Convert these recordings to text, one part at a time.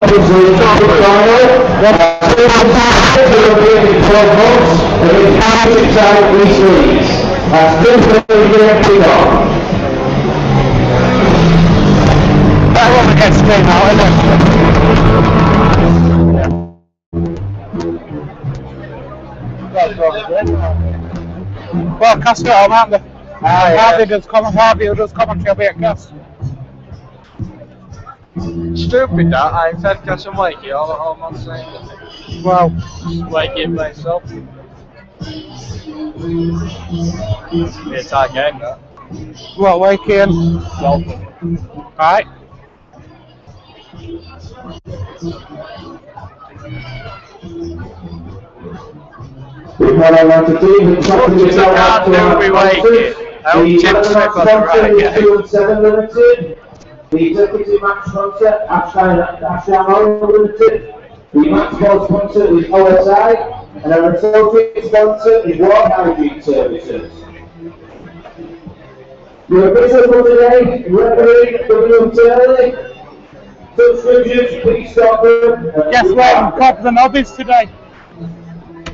Obviously, top of final. European 12 months, and it's Patrick South East Leeds. That's good for the kick off. That one against me now, isn't it? Well, Cast at home, aren't they? Harvey does commentary, I'll be at Cast. Stupid that, I said Cass and Wakey all month saying. Well, Wakey by himself. Be a tight game that. well, Wakey and Welcome. right. What I want to do is What does the card do with Wakey? I hope Tim Smith on the right again. 7 Limited. The executive match sponsor, Ashram Limited. The match ball sponsor is OSI, and our associate sponsor is Water Hygiene Services. Your official for today, referee W. Turley. Subscriptions, please stop them. Guess what? I'm top the nobbies today.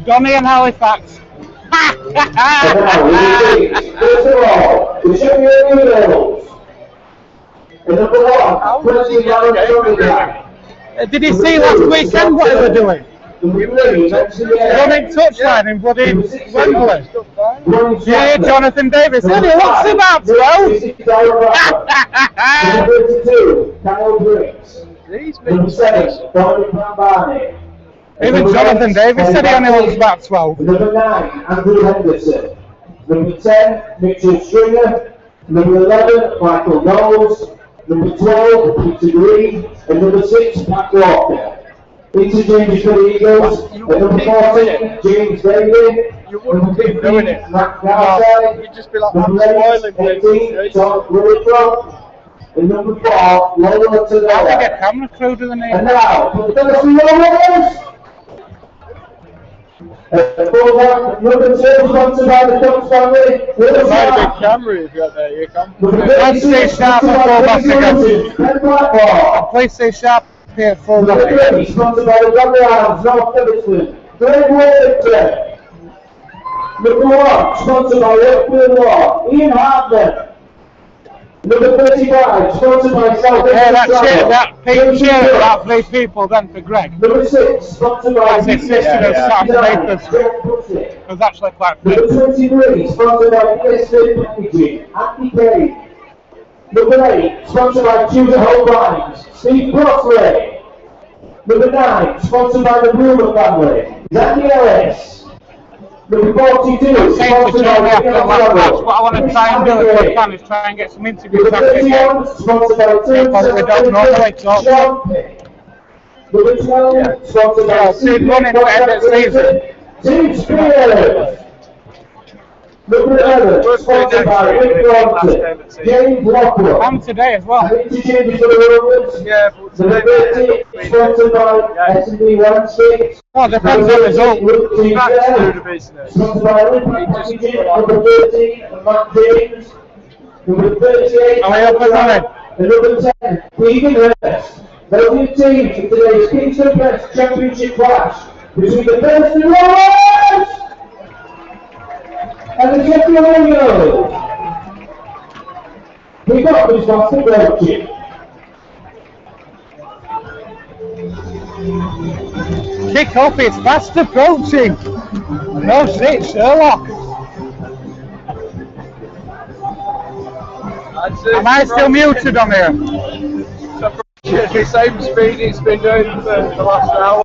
Donny and Halifax. First of all, the Sheffield Unions. And number one, Did you see last weekend what they were doing? Running touchline in bloody Wembley. Yeah, Jonathan Davis. And he looks about 12. Even Jonathan Davis said he only looks about 12. Number 9, Andrew Henderson. Number 10, Mitchell Stringer. Number 11, Michael Knowles. Number 12, Peter Green. And number 6, Pat Walker. Interchanges for the Eagles. And number 14, James Daly. Number 15, Matt Garside. You'd just be like, Number I'm spoiling 18, Tom Williford. And number 4, Lola Tadella. How they get camera crew to the name? And now, for the Tennessee Rovers. Fullback, number 2, sponsored by the Cox family. There's quite a big camera if you're there, you can. Let's stay sharp for fullback again. Please stay sharp here for fullback Number 3, again. sponsored by the Rugby Arms, North Livingston. Greg Worthington. Number 1, sponsored by Wakefield Law, Ian Hartman. Number 35, sponsored by South Yeah, Travel. that cheer about 3 people then for Greg. Number 6, sponsored by That's his sister that started papers. It was actually quite funny. Number 23, sponsored by Estate Packaging, Andy Kane. Number 8, sponsored by Tudor Home Lines, Steve Crossley. Number 9, sponsored by the Bloomer family, Zandy Ellis. Number 42, sponsored by after the last match, what I want to try and do if I can is try and get some interviews Number after the 31, game. sponsored by Because we don't normally talk. Number 12, sponsored by Steve running to end the season. Team Spears. Number 11, sponsored by Rick Brompton, James Lockwood. And today as well. Interchanges for the Rovers. Yeah, but Number 13, sponsored by S&B Landscapes. Well, depends on the result. That's to do the business. Sponsored by Olympic Packaging, number 13, Matt James. Number 38, Are we up and running? and number 10, Cleveland Hurst. Those are the teams in today's Kingston West Championship clash between the Thurston Rovers and the Sheffield Unions. We got this one for coaching. Kick off, it's fast approaching. No shit, Sherlock. Am I still muted on here? It's the same speed it's been doing for the last hour.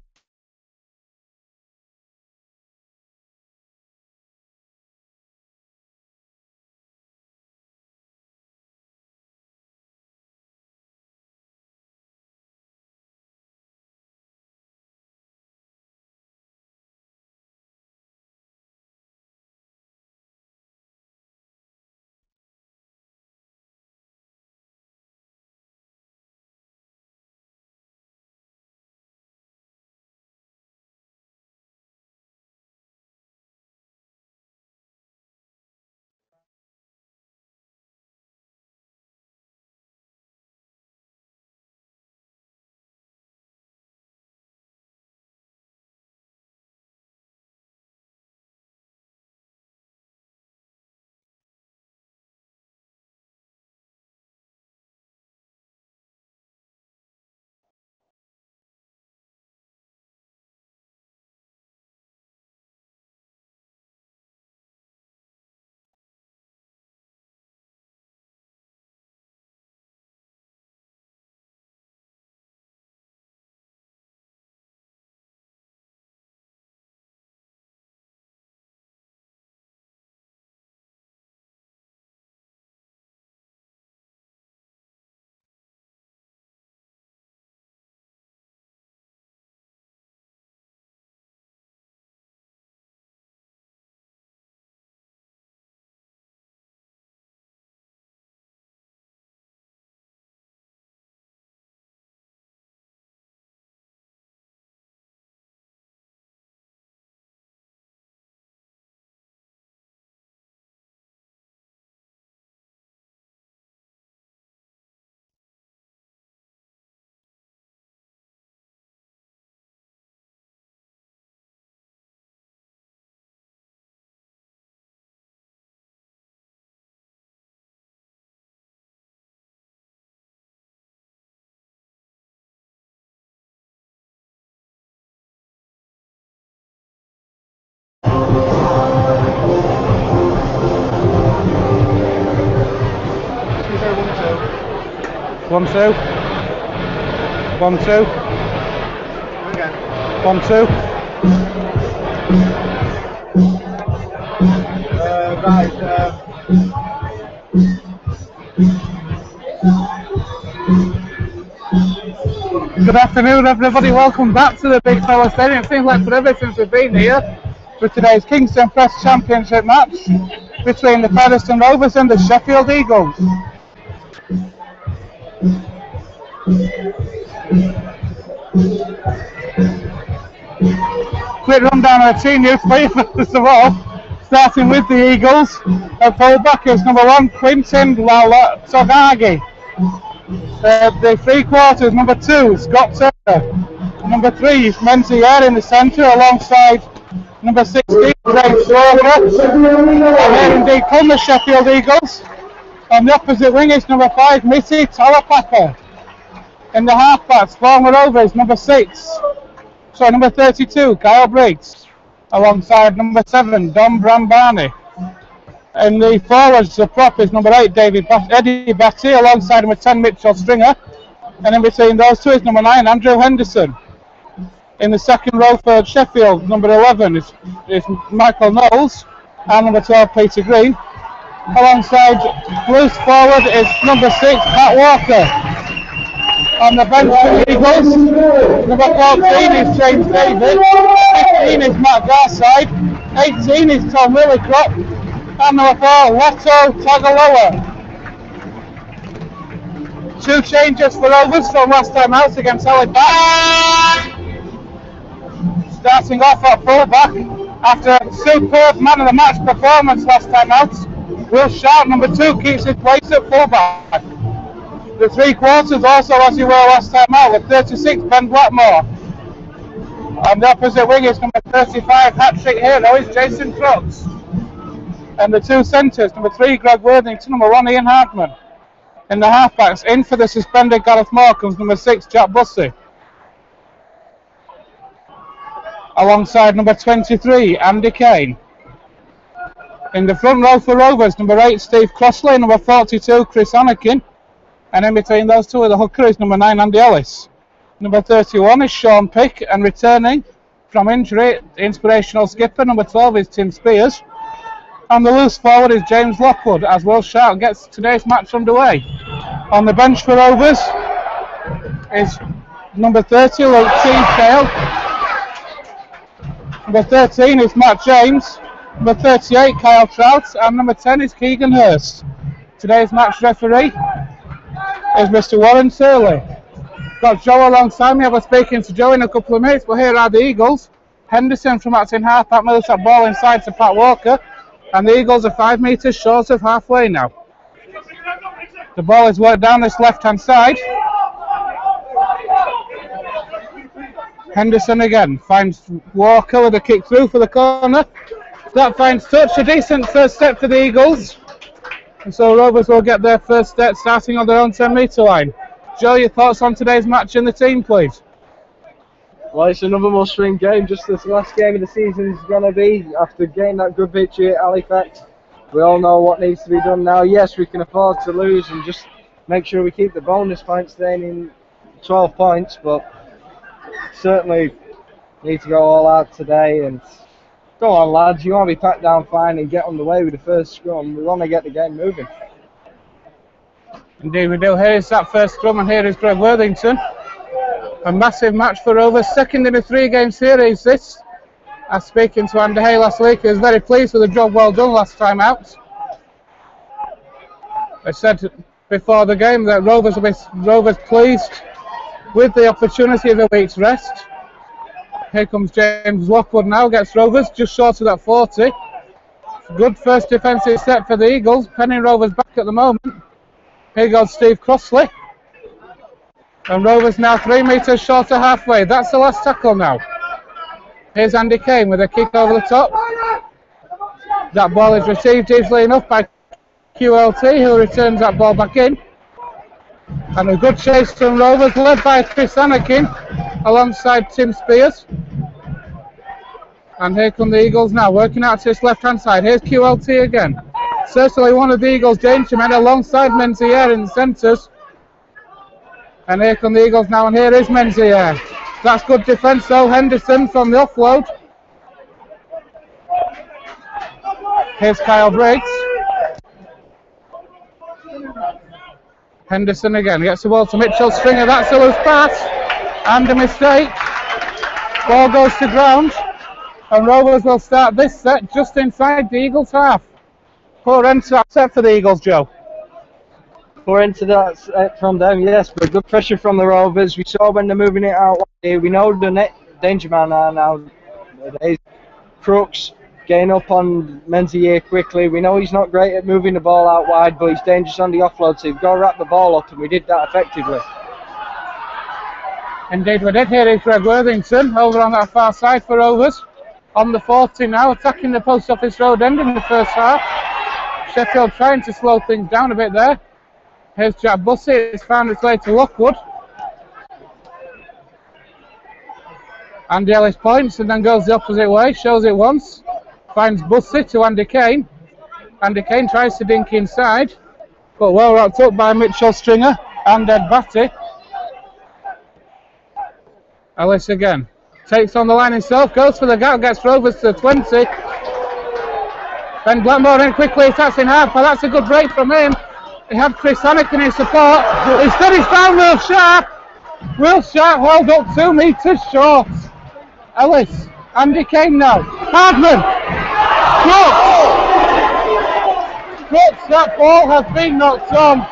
1, 2. 1, 2. Okay. 1, 2. Right. Good afternoon, everybody. Welcome back to the Big Fella Stadium. It seems like forever since we've been here for today's Kingston Press Championship match between the Featherstone Rovers and the Sheffield Eagles. Quick rundown of the team news for you, first of all. Starting with the Eagles, at fullback is number 1, Quintin Togagi. The 3 quarters, number 2, Scott Turner. Number 3, Menzier in the centre, alongside number 16, James Walker. And here indeed come the Sheffield Eagles. On the opposite wing is number 5, Missy Talapaka. In the half-backs, former Rovers, number 32, Kyle Briggs. Alongside number 7, Dom Brambani. In the forwards, the prop is number 8, Eddie Batty, alongside number 10, Mitchell Stringer. And in between those two is number 9, Andrew Henderson. In the second row for Sheffield, number 11 is Michael Knowles, and number 12, Peter Green. Alongside loose forward is number 6, Pat Walker. On the bench for the Eagles, number 14 is James David, 15 is Matt Garside, 18 is Tom Lillicrop, and number 4, Leto Tagaloa. 2 changes for Rovers from last time out against Halifax. Starting off at fullback, after a superb man of the match performance last time out, Will Sharp, number 2, keeps his place at fullback. The 3 quarters also as he were last time out with 36, Ben Blackmore. On the opposite wing is number 35, hat-trick hero is Jason Crooks. And the 2 centres, number 3, Greg Worthington, number 1, Ian Hardman. In the halfbacks, in for the suspended Gareth Moore comes number 6, Jack Bussey. Alongside number 23, Andy Kane. In the front row for Rovers, number 8, Steve Crossley, number 42, Chris Anakin. And in between those two, the hooker is number 9, Andy Ellis. Number 31 is Sean Pick, and returning from injury, inspirational skipper, number 12 is Tim Spears. And the loose forward is James Lockwood, as Will Sharp gets today's match underway. On the bench for Rovers is number 30, Luke Teasdale. Number 13 is Matt James. Number 38, Kyle Trout. And number 10 is Keegan Hurst. Today's match referee is Mr. Warren Turley. Got Joe alongside me. I'll be speaking to Joe in a couple of minutes, but here are the Eagles. Henderson from acting half-back moves that ball inside to Pat Walker, and the Eagles are 5 metres short of halfway now. The ball is worked down this left-hand side. Henderson again finds Walker with a kick through for the corner. That finds touch, a decent first step for the Eagles. And so Rovers will get their first step starting on their own 10-metre line. Joe, your thoughts on today's match and the team, please? Well, it's another must-win game, just as the last game of the season is going to be. After getting that good victory at Halifax, we all know what needs to be done now. Yes, we can afford to lose and just make sure we keep the bonus points staying in 12 points, but certainly need to go all out today. And go on, lads, you want to be packed down fine and get underway with the first scrum. We want to get the game moving. Indeed we do. Here's that first scrum, and here is Greg Worthington. A massive match for Rovers, second in a 3-game series this. I was speaking to Andy Hay last week, he was very pleased with the job well done last time out. I said before the game that Rovers will be pleased with the opportunity of a week's rest. Here comes James Lockwood now, gets Rovers just short of that 40. Good first defensive set for the Eagles, penning Rovers back at the moment. Here goes Steve Crossley. And Rovers now 3 metres short of halfway. That's the last tackle now. Here's Andy Kane with a kick over the top. That ball is received easily enough by QLT, who returns that ball back in. And a good chase from Rovers, led by Chris Anakin, alongside Tim Spears. And here come the Eagles now, working out to this left-hand side. Here's QLT again. Certainly one of the Eagles' danger men, alongside Menzier in the centres. And here come the Eagles now, and here is Menzies. That's good defence though. Henderson from the offload. Here's Kyle Briggs. Henderson again gets the ball to Mitchell Stringer. That's a loose pass and a mistake. Ball goes to ground, and Rovers will start this set just inside the Eagles half. Poor end to that set for the Eagles, Joe. Poor into that set from them, yes, but good pressure from the Rovers. We saw when they're moving it out. We know the net danger man are now. Crooks getting up on Menzies quickly. We know he's not great at moving the ball out wide, but he's dangerous on the offload, so you've got to wrap the ball up, and we did that effectively. Indeed we did. Here is Greg Worthington over on that far side for Rovers. On the 40 now, attacking the Post Office Road end in the first half. Sheffield trying to slow things down a bit there. Here's Jack Bussey. It's found its way to Lockwood. Andy Ellis points and then goes the opposite way. Shows it once. Finds Bussey to Andy Kane. Andy Kane tries to dink inside, but well wrapped up by Mitchell Stringer and Ed Batty. Ellis again. Takes on the line himself, goes for the gap, gets Rovers to 20. Ben Blackmore in quickly, attacks in half, but that's a good break from him. He had Chris Hannick in his support. Instead he's found Will Sharp. Will Sharp held up 2 metres short. Ellis, Andy Kane now. Hardman. Crooks, that ball has been knocked on.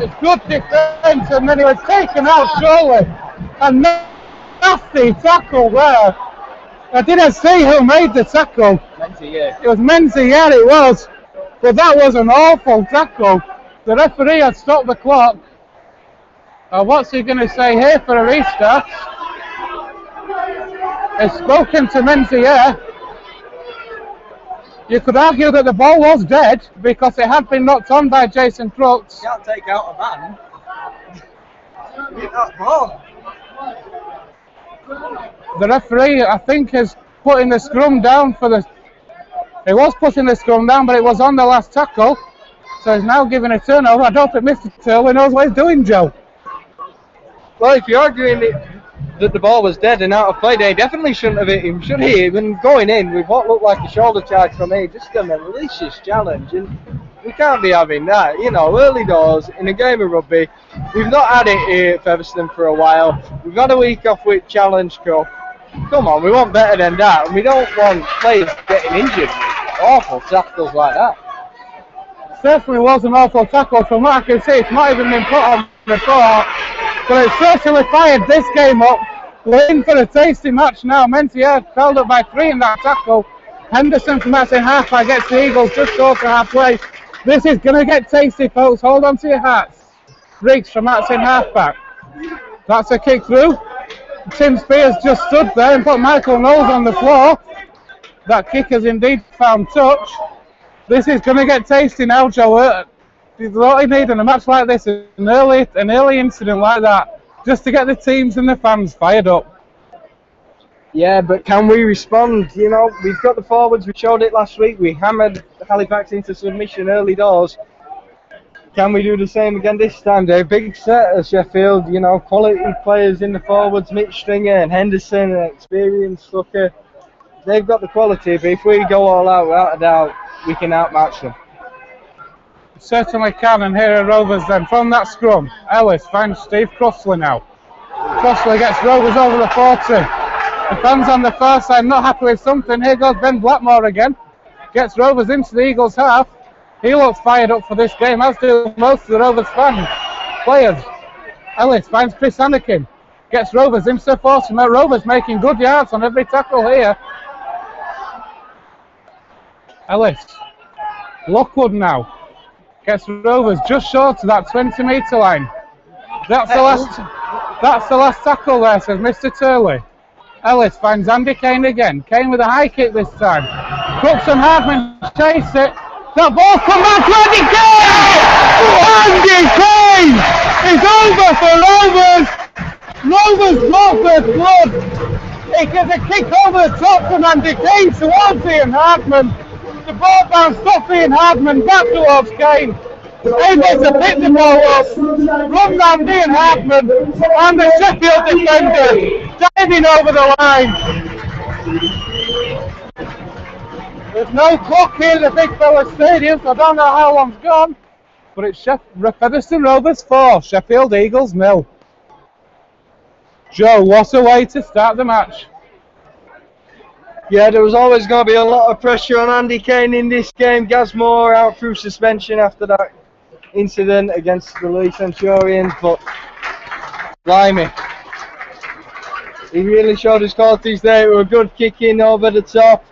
It's good defence, and then he was taken out surely. And nasty tackle there. I didn't see who made the tackle. Menzies. It was Menzies, yeah, it was. But that was an awful tackle. The referee had stopped the clock. What's he going to say here for a restart? He's spoken to Menzies. You could argue that the ball was dead because it had been knocked on by Jason Crooks. You can't take out a man. Hit that ball. The referee, I think, is putting the scrum down for the... He was putting the scrum down, but it was on the last tackle. So he's now giving a turnover. I don't think Mr. Turley knows what he's doing, Joe. Well, if you're arguing that the ball was dead and out of play, they definitely shouldn't have hit him, should he? Even going in with what looked like a shoulder charge from me, just a malicious challenge. And we can't be having that. You know, early doors in a game of rugby. We've not had it here at Featherstone for a while. We've had a week off with Challenge Cup. Come on, we want better than that. And we don't want players getting injured with awful tackles like that. Certainly was an awful tackle. From what I can see, it's not even been put on before. But it certainly fired this game up. We're in for a tasty match now. Menzies held up by 3 in that tackle. Henderson from that's in half-back gets the Eagles just short of halfway. This is going to get tasty, folks. Hold on to your hats. Briggs from that's in half-back. That's a kick through. Tim Spears just stood there and put Michael Knowles on the floor. That kick has indeed found touch. This is going to get tasty now, Joe. What you need in a match like this is an early incident like that, just to get the teams and the fans fired up. Yeah, but can we respond? You know, we've got the forwards, we showed it last week, we hammered Halifax into submission early doors. Can we do the same again this time? They're a big set at Sheffield, you know, quality players in the forwards, Mitch Stringer and Henderson and experienced Tucker. They've got the quality, but if we go all out, without a doubt, we can outmatch them. Certainly can, and here are Rovers then from that scrum. Ellis finds Steve Crossley now. Crossley gets Rovers over the 40. The fans on the far side not happy with something. Here goes Ben Blackmore again. Gets Rovers into the Eagles half. He looks fired up for this game, as do most of the Rovers fans. Players. Ellis finds Chris Anakin. Gets Rovers into the 40. Rovers making good yards on every tackle here. Ellis. Lockwood now. Gets Rovers just short of that 20-metre line. That's the last tackle there, says Mr. Turley. Ellis finds Andy Kane again. Kane with a high kick this time. Crooks and Hardman chase it. That ball's come back to Andy Kane! Andy Kane is over for Rovers! Rovers got their blood! It gets a kick over the top from Andy Kane towards Ian Hardman. The ball bounced off Ian Hardman back towards Kane. able to pick the ball up, run round Ian Hartman, and the Sheffield defender diving over the line. There's no clock here in the Big Fella Stadium, so I don't know how long's gone, but it's Featherstone Rovers 4, Sheffield Eagles 0. Joe, what a way to start the match. Yeah, there was always going to be a lot of pressure on Andy Kane in this game. Gaz Moore out through suspension after that incident against the Leeds Centurions, but blimey, he really showed his qualities there. It was a good kick in over the top.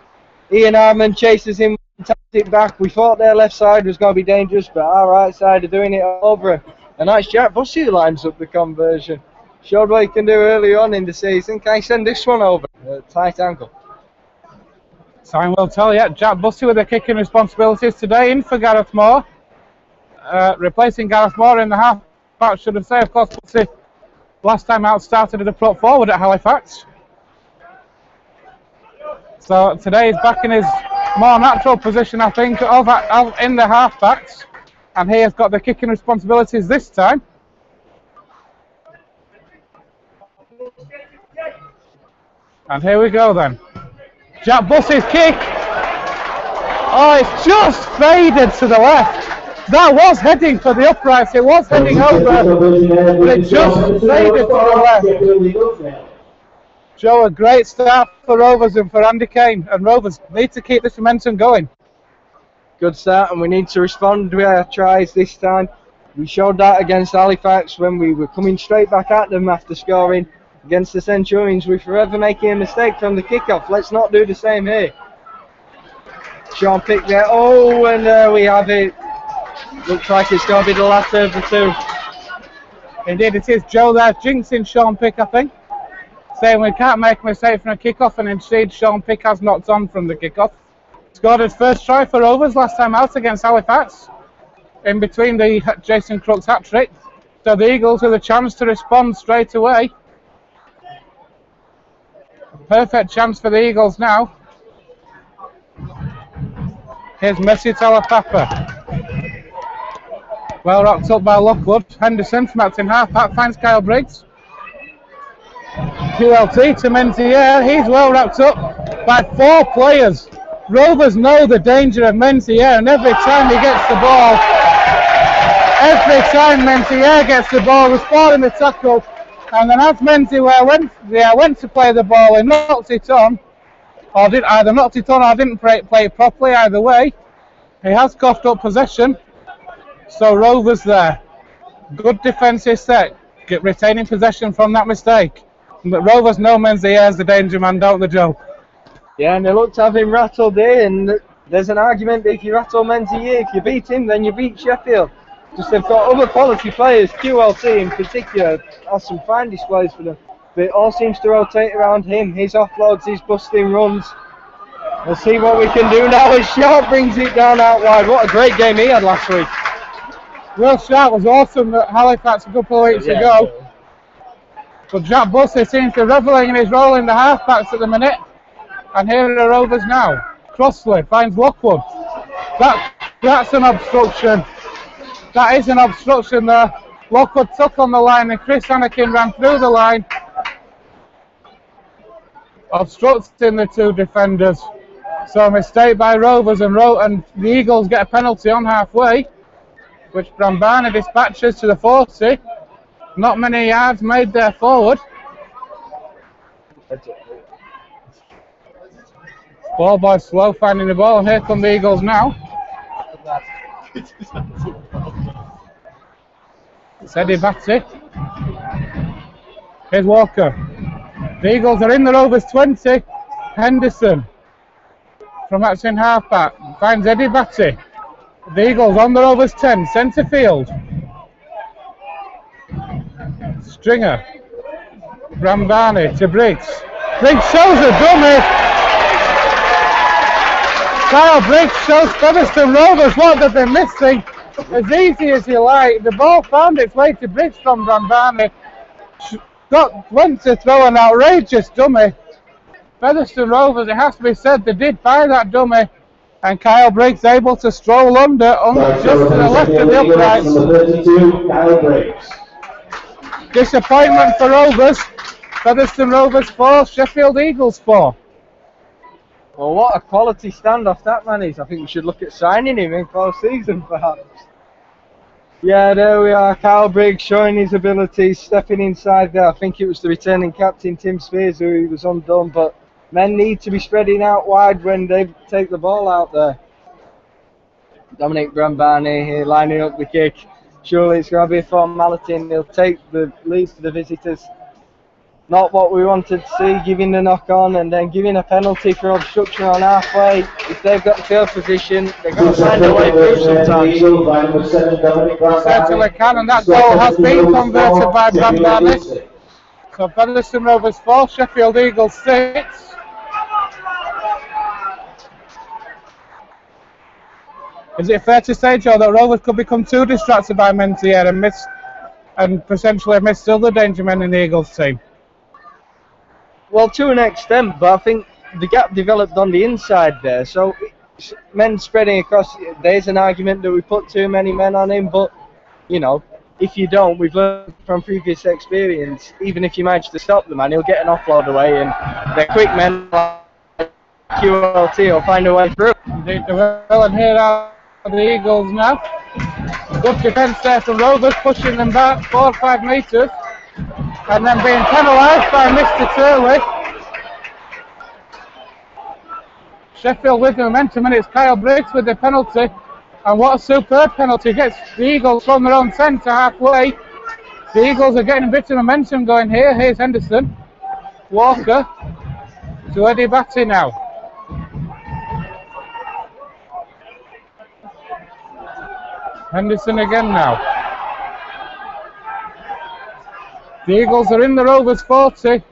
Ian Hartman chases him, taps it back. We thought their left side was going to be dangerous, but our right side are doing it over. And that's Jack Bussey who lines up the conversion. Showed what he can do early on in the season. Can I send this one over at tight angle? Time will tell yet. Jack Bussey with the kicking responsibilities today in for Gareth Moore. Replacing Gareth Moore in the half back, should have said. Of course, Bussey last time out started as a prop forward at Halifax. So today he's back in his more natural position, I think, in the half backs. And he has got the kicking responsibilities this time. And here we go then. Jack Bussey's kick. Oh, it's just faded to the left. That was heading for the uprights. It was heading over, but it just faded to the left. Joe, a great start for Rovers and for Andy Kane. And Rovers need to keep this momentum going. Good start, and we need to respond with our tries this time. We showed that against Halifax when we were coming straight back at them after scoring. Against the Centurions, we're forever making a mistake from the kickoff. Let's not do the same here. Sean Pick there. Oh, and there we have it. Looks like it's going to be the latter of the two. Indeed it is. Joe there jinxing Sean Pick, I think. Saying we can't make a mistake from a kickoff, and instead Sean Pick has knocked on from the kickoff. Scored his first try for Rovers last time out against Halifax. In between the Jason Crooks hat-trick. So the Eagles with a chance to respond straight away. Perfect chance for the Eagles now. Here's Messi Talapapa. Well rocked up by Lockwood. Henderson from out in half back finds Kyle Briggs. QLT to Menzies. He's well wrapped up by 4 players. Rovers know the danger of Menzies, and every time he gets the ball, gets the ball, was in the tackle. And then as Menzies went to play the ball, he knocked it on, or didn't play it properly. Either way, he has coughed up possession. So Rovers there, good defensive set, retaining possession from that mistake. But Rovers know Menzies is the danger man, don't they, Joe? Yeah, and they look to have him rattled here, and there's an argument that if you rattle Menzies, if you beat him, then you beat Sheffield. Just they've got other quality players, QLT in particular has some fine displays for them, but it all seems to rotate around him. His offloads, his busting runs. We'll see what we can do now as Sharp brings it down out wide. What a great game he had last week. Will Sharp was awesome at Halifax a couple of weeks ago. But Jack Bussey seems to be revelling in his role in the halfbacks at the minute. And here are the Rovers now. Crossley finds Lockwood. That's an obstruction. That is an obstruction there. Lockwood took on the line and Chris Anakin ran through the line, obstructing the 2 defenders. So a mistake by Rovers, and the Eagles get a penalty on halfway, which Brambani dispatches to the 40. Not many yards made there forward. Ball boy slow finding the ball, and here come the Eagles now. It's Eddie Batty. Here's Walker. The Eagles are in the Rovers 20. Henderson from that's in halfback finds Eddie Batty. The Eagles on the Rovers 10, centre field. Stringer. Brambani to Briggs. Briggs shows a dummy. Kyle Briggs shows Featherstone Rovers what they've been missing. As easy as you like, the ball found its way to Briggs from Brambani. Went to throw an outrageous dummy. Featherstone Rovers, it has to be said, they did buy that dummy And Kyle Briggs able to stroll under just to the left of the uprights. Number 32, Kyle Briggs. Disappointment for Rovers. Featherstone Rovers 4, Sheffield Eagles 4. Well, what a quality standoff that man is. I think we should look at signing him in for season, perhaps. Yeah, there we are. Kyle Briggs showing his abilities, stepping inside there. I think it was the returning captain, Tim Spears, who he was undone. But men need to be spreading out wide when they take the ball out there. Dominic Brambani here lining up the kick. Surely it's going to be a formality and he'll take the lead for the visitors. Not what we wanted to see, giving the knock on and then giving a penalty for obstruction on halfway. If they've got the field position, they're going to find a way through sometimes. Certainly can, and that goal has been converted by Brambani. So Featherstone Rovers 4, Sheffield Eagles 6. Is it fair to say, Joe, that Rovers could become too distracted by Mentier and potentially miss other danger men in the Eagles team? Well, to an extent, but I think the gap developed on the inside there. So men spreading across, there's an argument that we put too many men on him, but, you know, if you don't, we've learned from previous experience, even if you manage to stop the man, he'll get an offload away, and they're quick men like QLT will find a way through. Indeed, they will, and here are the Eagles now. Good defence there from Rovers, pushing them back 4 or 5 metres. And then being penalised by Mr. Turley. Sheffield with the momentum, and it's Kyle Briggs with the penalty. And what a superb penalty. Gets the Eagles from their own centre halfway. The Eagles are getting a bit of momentum going here. Here's Henderson. Walker to Eddie Batty now. Henderson again now. The Eagles are in the Rovers 40.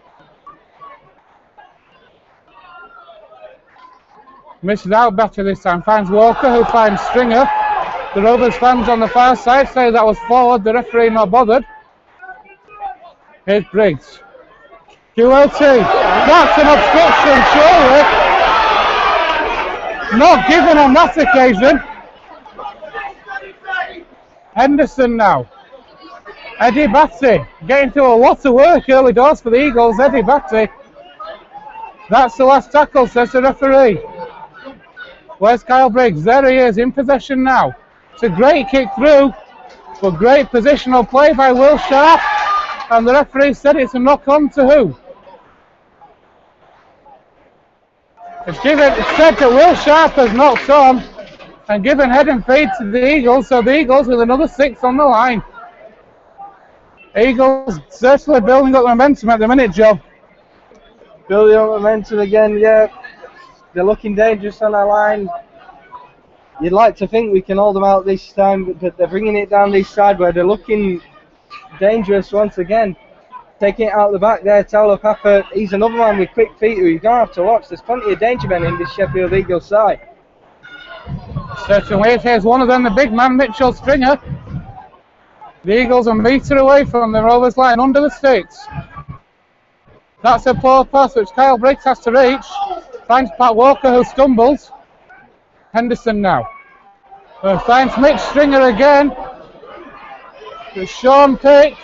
Misses out better this time. Finds Walker, who finds Stringer. The Rovers fans on the far side say that was forward. The referee not bothered. Here's Briggs. QLT. That's an obstruction, surely. Not given on that occasion. Henderson now. Eddie Batty getting through a lot of work early doors for the Eagles. Eddie Batty. That's the last tackle, says the referee. Where's Kyle Briggs? There he is, in possession now. It's a great kick through, but great positional play by Will Sharp. And the referee said it's a knock on to who? It's said that Will Sharp has knocked on and given head and feet to the Eagles, so the Eagles with another 6 on the line. Eagles certainly building up momentum at the minute, Joe. Building up momentum again, yeah. They're looking dangerous on our line. You'd like to think we can hold them out this time, but they're bringing it down this side where they're looking dangerous once again. Taking it out the back there, Towler Papa. He's another man with quick feet who you're going to have to watch. There's plenty of danger men in this Sheffield Eagles side. Certainly, here's one of them, the big man, Mitchell Stringer. The Eagles are a metre away from the Rovers line, under the sticks. That's a poor pass which Kyle Briggs has to reach. Finds Pat Walker, who stumbles. Henderson now. Finds Mitch Stringer again. It's Sean Pick.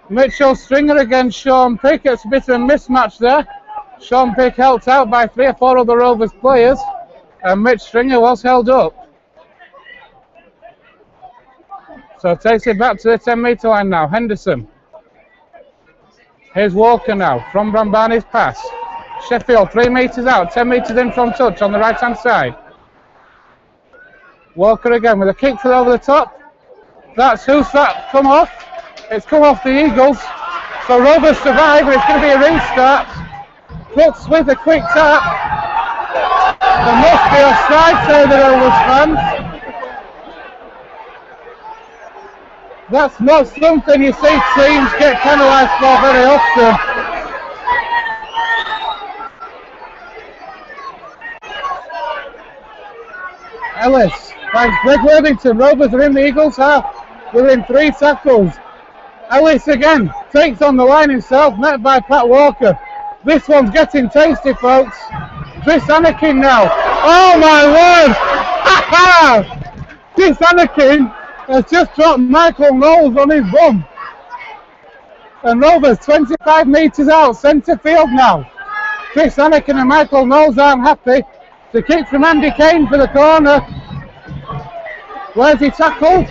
Mitchell Stringer against Sean Pick. It's a bit of a mismatch there. Sean Pick helped out by 3 or 4 other Rovers players. And Mitch Stringer was held up. So takes it back to the 10-metre line now. Henderson. Here's Walker now from Brambani's pass. Sheffield 3 metres out, 10 metres in from touch on the right-hand side. Walker again with a kick for over the top. That's who's that come off. It's come off the Eagles. So Rovers survive, but it's going to be a restart. Cooks with a quick tap. There must be offside, say the Rovers fans. That's not something you see teams get penalised for very often. Ellis finds Greg Worthington. Rovers are in the Eagles half within 3 tackles. Ellis again takes on the line himself, met by Pat Walker. This one's getting tasty, folks. Chris Anakin now. Oh my word! Chris Anakin has just dropped Michael Knowles on his bum. And Rovers 25 metres out, centre field now. Chris Anakin and Michael Knowles aren't happy. The kick from Andy Kane for the corner. Where's he tackled?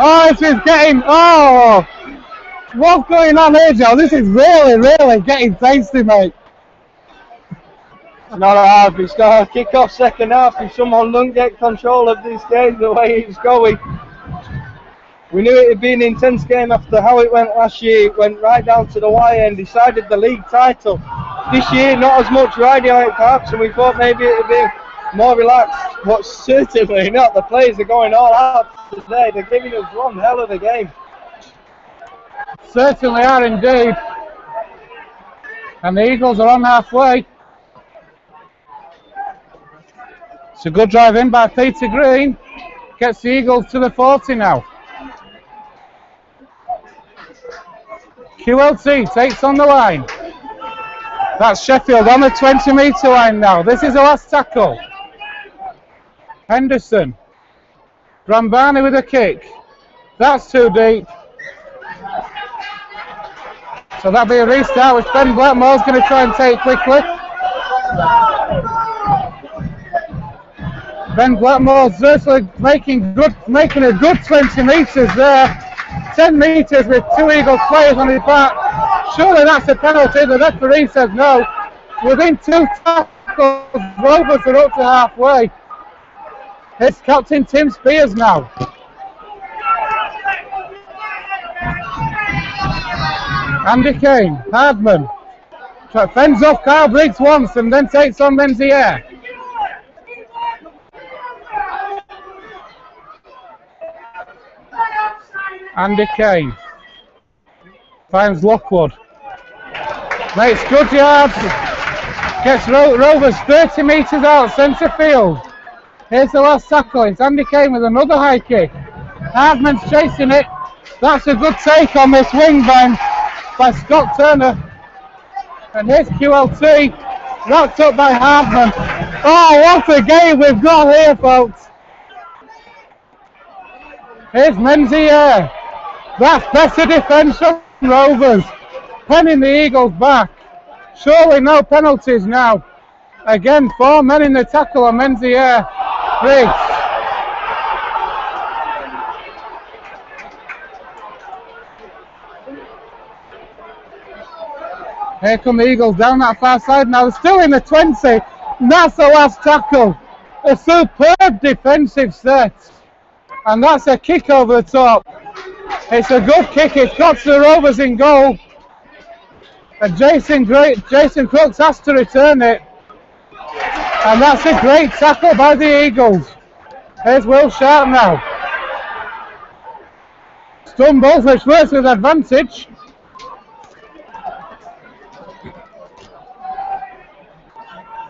Oh, this is getting... Oh! What's going on here, Joe? This is really getting tasty, mate. Not a half. It's got a kick off second half. If someone don't get control of this game the way it's going. We knew it had been an intense game after how it went last year. It went right down to the wire and decided the league title. This year, not as much riding on it perhaps, and we thought maybe it would be more relaxed, but certainly not. The players are going all out today. They're giving us one hell of a game. Certainly are indeed. And the Eagles are on halfway. It's a good drive in by Peter Green. Gets the Eagles to the 40 now. QLT takes on the line. That's Sheffield on the 20 metre line now. This is the last tackle. Henderson. Brambani with a kick. That's too deep. So that'll be a restart, which Ben Blackmore's going to try and take quickly. Ben Blackmore's certainly making a good 20 metres there. 10 metres with two Eagles players on his back. Surely that's a penalty. The referee says no. Within two tackles, Rovers are up to halfway. It's Captain Tim Spears now. Andy Kane, Hardman. Fends off Kyle Briggs once and then takes on Menzies. Andy Kane finds Lockwood, makes good yards, gets Rovers 30 metres out, centre field. Here's the last tackle, it's Andy Kane with another high kick. Hardman's chasing it, that's a good take on this wing by Scott Turner. And here's QLT, wrapped up by Hardman. Oh, what a game we've got here, folks. Here's Menzies. That's better defence from Rovers. Penning the Eagles back. Surely no penalties now. Again, 4 men in the tackle on Menzies. Briggs. Here come the Eagles down that far side now. They're still in the 20. And that's the last tackle. A superb defensive set. And that's a kick over the top. It's a good kick. It's got the Rovers in goal. And Jason Crooks has to return it. And that's a great tackle by the Eagles. Here's Will Sharp now. Stumbles, which works with advantage.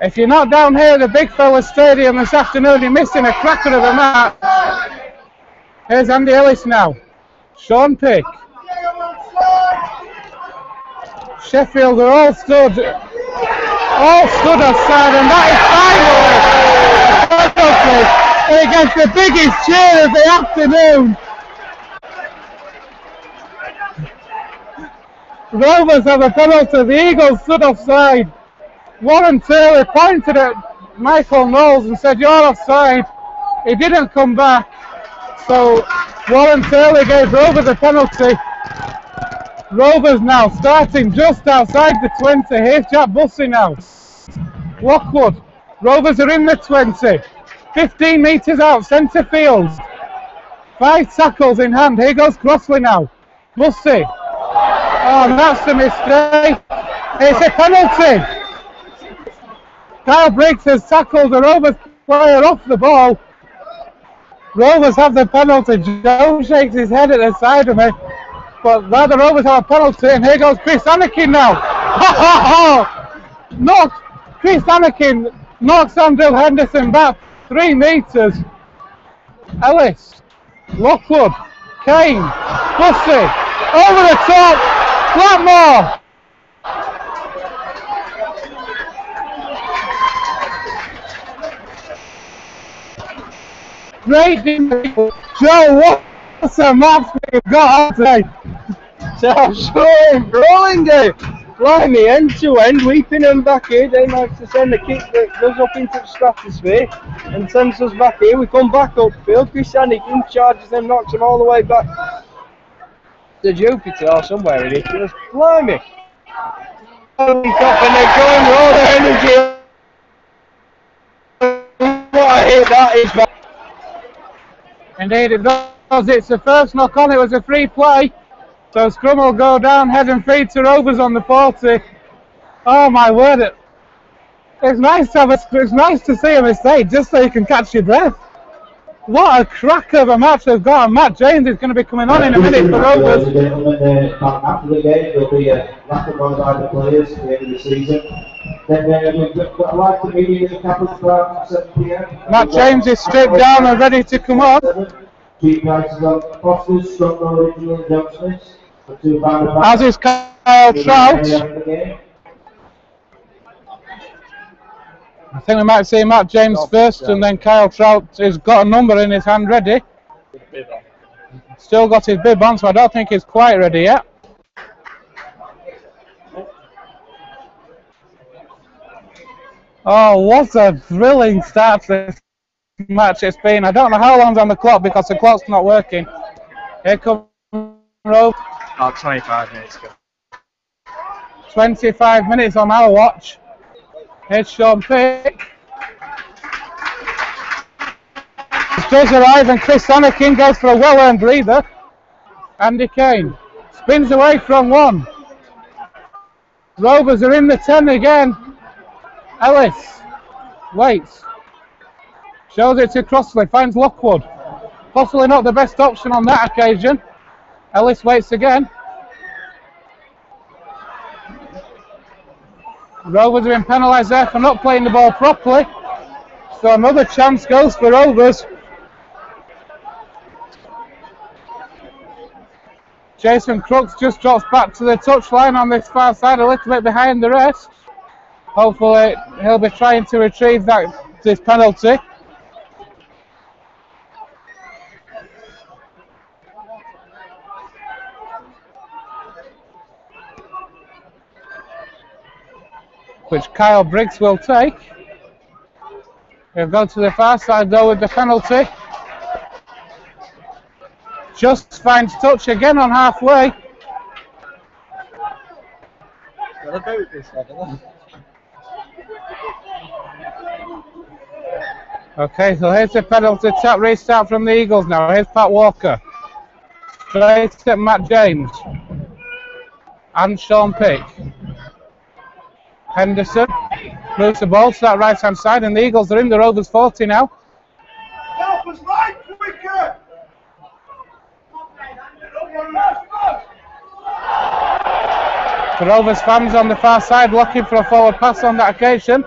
If you're not down here at the Big Fella Stadium this afternoon, you're missing a cracker of a match. Here's Andy Ellis now. Sean Pick. Sheffield are all stood outside, and that is finally and against the biggest cheer of the afternoon. Rovers have a penalty. The Eagles stood offside. Warren Taylor pointed at Michael Knowles and said, "You're offside." He didn't come back. So Warren Taylor gave Rovers a penalty. Rovers now starting just outside the 20. Here's Jack Bussey now. Lockwood. Rovers are in the 20. 15 metres out, centre field. 5 tackles in hand. Here goes Crossley now. Bussey. Oh, that's a mistake. It's a penalty. Kyle Briggs has tackled the Rovers player off the ball. Rovers have the penalty. Joe shakes his head at the side of me. But now the Rovers have a penalty, and here goes Chris Anakin now. Chris Anakin knocks Andrew Henderson back 3 metres. Ellis, Lockwood, Kane, Bussey, over the top, Blackmore. Great defense. Joe, what a match we've got today. So I'm showing rolling game. Blimey, end to end, weeping them back here. They managed to send a kick that goes up into the stratosphere and sends us back here. We come back upfield. Christian charges them, knocks them all the way back to Jupiter or somewhere ridiculous. Blimey. And they're going with all their energy. What a hit that is, man. Indeed it does. It's the first knock on. It was a free play. So scrum will go down, head and feet to Rovers on the 40. Oh my word! It's nice to see a mistake just so you can catch your breath. What a crack of a match they've got. And Matt James is going to be coming on in a minute for Rovers. After the game, there'll be a rapid one by the players at the end of the season. Then we've got a live comedian in the Capitals Park at 7 p.m. Matt James is stripped down and ready to come on. Chief prices on Foster's, Strongbow, Original and Johnson's. As is Kyle Trout. I think we might see Matt James first and then Kyle Trout has got a number in his hand ready. Still got his bib on, so I don't think he's quite ready yet. Oh, what a thrilling start to this match it's been. I don't know how long's on the clock because the clock's not working. Here comes Rove. About 25 minutes ago. 25 minutes on our watch. Here's Sean Pick. Does arrive and Chris Anakin goes for a well-earned breather. Andy Kane spins away from one. Rovers are in the 10 again. Ellis waits. Shows it to Crossley, finds Lockwood. Possibly not the best option on that occasion. Ellis waits again. Rovers have been penalised there for not playing the ball properly. So another chance goes for Rovers. Jason Crooks just drops back to the touchline on this far side, a little bit behind the rest. Hopefully he'll be trying to retrieve this penalty. Which Kyle Briggs will take. He'll go to the far side though with the penalty. Just finds touch again on halfway. Okay, so here's the penalty tap restart from the Eagles now. Here's Pat Walker. Straight at Matt James. And Sean Pick. Henderson moves the ball to that right hand side and the Eagles are in the Rovers 40 now. The Rovers fans on the far side looking for a forward pass on that occasion.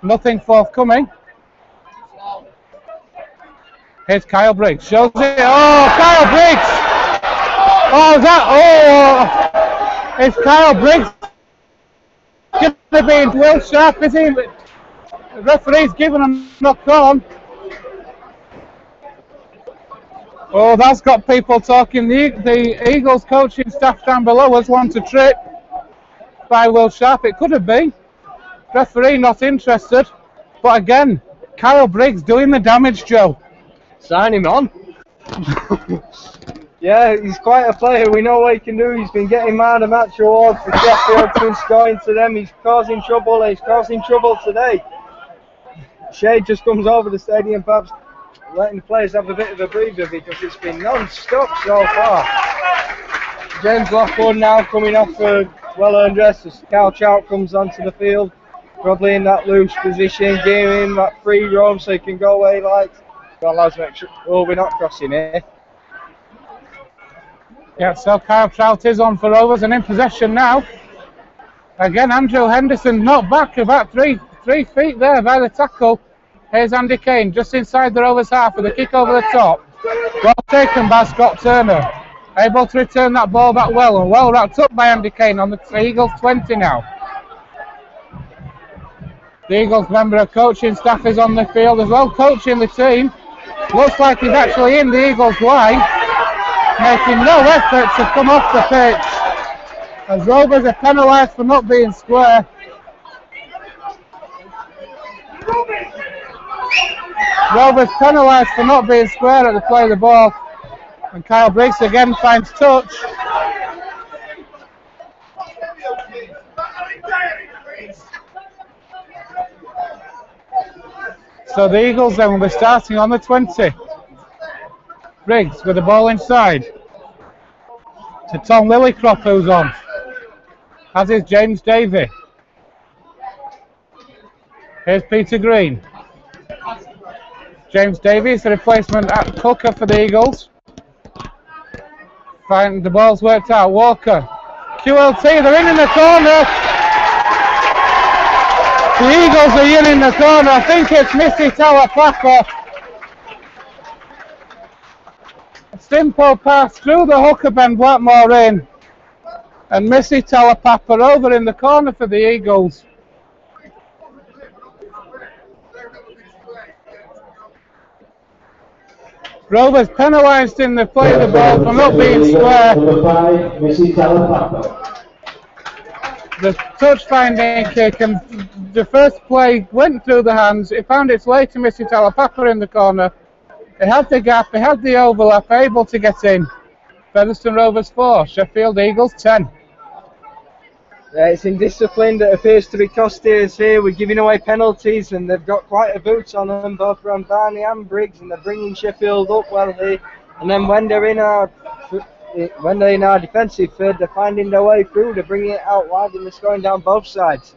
Nothing forthcoming. Here's Kyle Briggs. Shows it. Oh, Kyle Briggs! Oh, it's Kyle Briggs. Going to be Will Sharp, is he? The referee's given a knock on. Oh, that's got people talking. The Eagles coaching staff down below us want a trip by Will Sharp. It could have been. Referee not interested. But again, Kyle Briggs doing the damage, Joe. Sign him on. Yeah, he's quite a player. We know what he can do. He's been getting man of match awards for Sheffield since going to them. He's causing trouble. He's causing trouble today. Shade just comes over the stadium, perhaps letting the players have a bit of a breather because it's been non-stop so far. James Lockwood now coming off a well-earned rest as Kyle Trout comes onto the field, probably in that loose position, giving him that free roam so he can go away like. Well, lads, make sure. Oh, we're not crossing here. Yeah, so Kyle Trout is on for Rovers and in possession now. Again, Andrew Henderson knocked back about three feet there by the tackle. Here's Andy Kane just inside the Rovers half with a kick over the top. Well taken by Scott Turner. Able to return that ball back well and well wrapped up by Andy Kane on the Eagles 20 now. The Eagles member of coaching staff is on the field as well, coaching the team. Looks like he's actually in the Eagles' line, making no effort to come off the pitch. As Rovers are penalised for not being square. Rovers penalised for not being square at the play of the ball. And Kyle Briggs again finds touch. So the Eagles then will be starting on the 20. Briggs with the ball inside. To Tom Lillycrop, who's on. As is James Davey. Here's Peter Green. James Davies, the replacement at Cooker for the Eagles. Fine, the ball's worked out. Walker. QLT, they're in the corner. The Eagles are in the corner. I think it's Missy Talapapa. A simple pass through the hooker, Ben Blackmore in. And Missy Talapapa over in the corner for the Eagles. Rovers penalised in the play of the ball for not being square. The touch finding kick, and the first play went through the hands. It found its way to Missy Talapapa in the corner. It had the gap, it had the overlap, able to get in. Featherstone Rovers 4, Sheffield Eagles 10. Yeah, it's indiscipline that appears to be costing us here. We're giving away penalties, and they've got quite a boot on them, both from Barney and Briggs, and they're bringing Sheffield up well here. And then when they're in our defensive third, they're finding their way through. They're bringing it out wide, and they're scoring down both sides.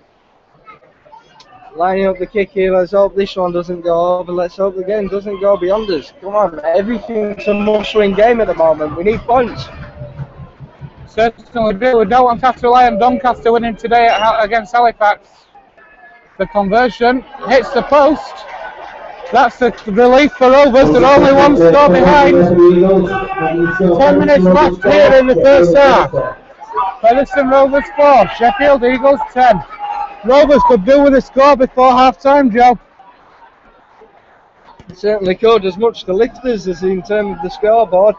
Lining up the kick here. Let's hope this one doesn't go over. Let's hope the game doesn't go beyond us. Come on, everything's a must-win game at the moment. We need points. Certainly do. We don't want to have to rely on Doncaster winning today against Halifax. The conversion hits the post. That's the relief for Rovers. They're only one score behind. 10 minutes left here in the first half. Featherstone Rovers 4, Sheffield Eagles 10. Rovers could do with a score before half-time, Joe. Certainly could. As much to lift us as in terms of the scoreboard.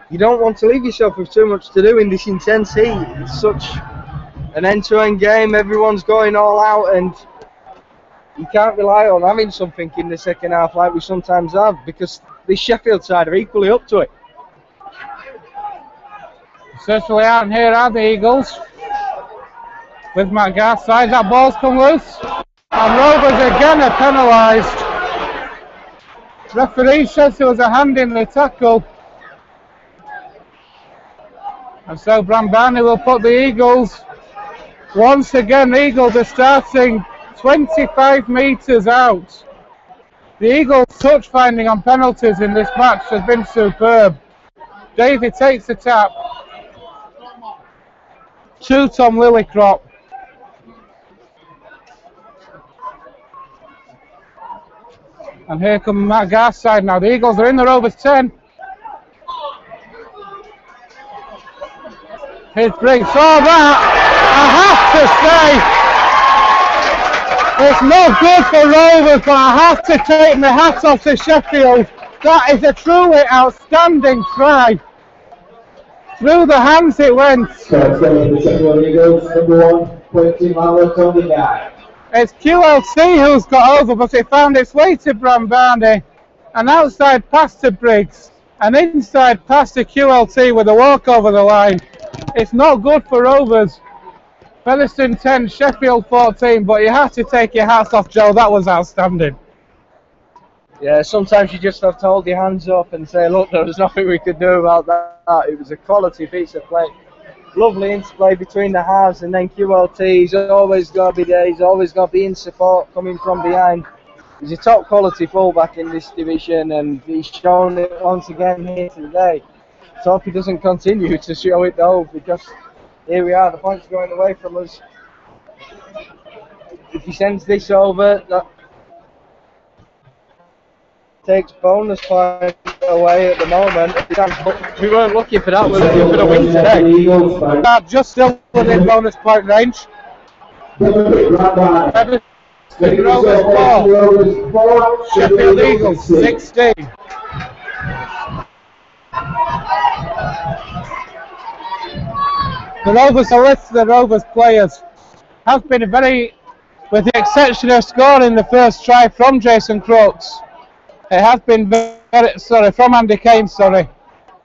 You don't want to leave yourself with too much to do in this intense heat. It's such an end-to-end game. Everyone's going all out, and you can't rely on having something in the second half like we sometimes have, because the Sheffield side are equally up to it. Certainly out here are the Eagles. With Matt Garside, that ball's come loose. And Rovers again are penalised. Referee says there was a hand in the tackle. And so Brambani will put the Eagles. Once again, the Eagles are starting 25 metres out. The Eagles' touch finding on penalties in this match has been superb. Davey takes the tap to Tom Lillycrop. And here comes Matt Garside now. The Eagles are in the Rovers 10. Here's Briggs. Oh, that, I have to say, it's not good for Rovers, but I have to take my hat off to Sheffield. That is a truly outstanding try. Through the hands it went. It's QLT who's got over, but it found its way to Brambani. An outside pass to Briggs. An inside pass to QLT with a walk over the line. It's not good for Rovers. Featherstone 10, Sheffield 14, but you have to take your hats off, Joe. That was outstanding. Yeah, sometimes you just have to hold your hands up and say, look, there was nothing we could do about that. It was a quality piece of play. Lovely interplay between the halves, and then QLT, he's always got to be there. He's always got to be in support coming from behind. He's a top quality fullback in this division, and he's shown it once again here today. So I hope he doesn't continue to show it though, because here we are, the points going away from us. If he sends this over, that takes bonus points away at the moment. But we weren't looking for that, we were looking for a win today. Just still within bonus point range. Rovers 4, Sheffield Eagles 16. The Rovers, the list of the Rovers players has been very, with the exception of scoring the first try from Jason Crooks, it has been from Andy Kane, sorry.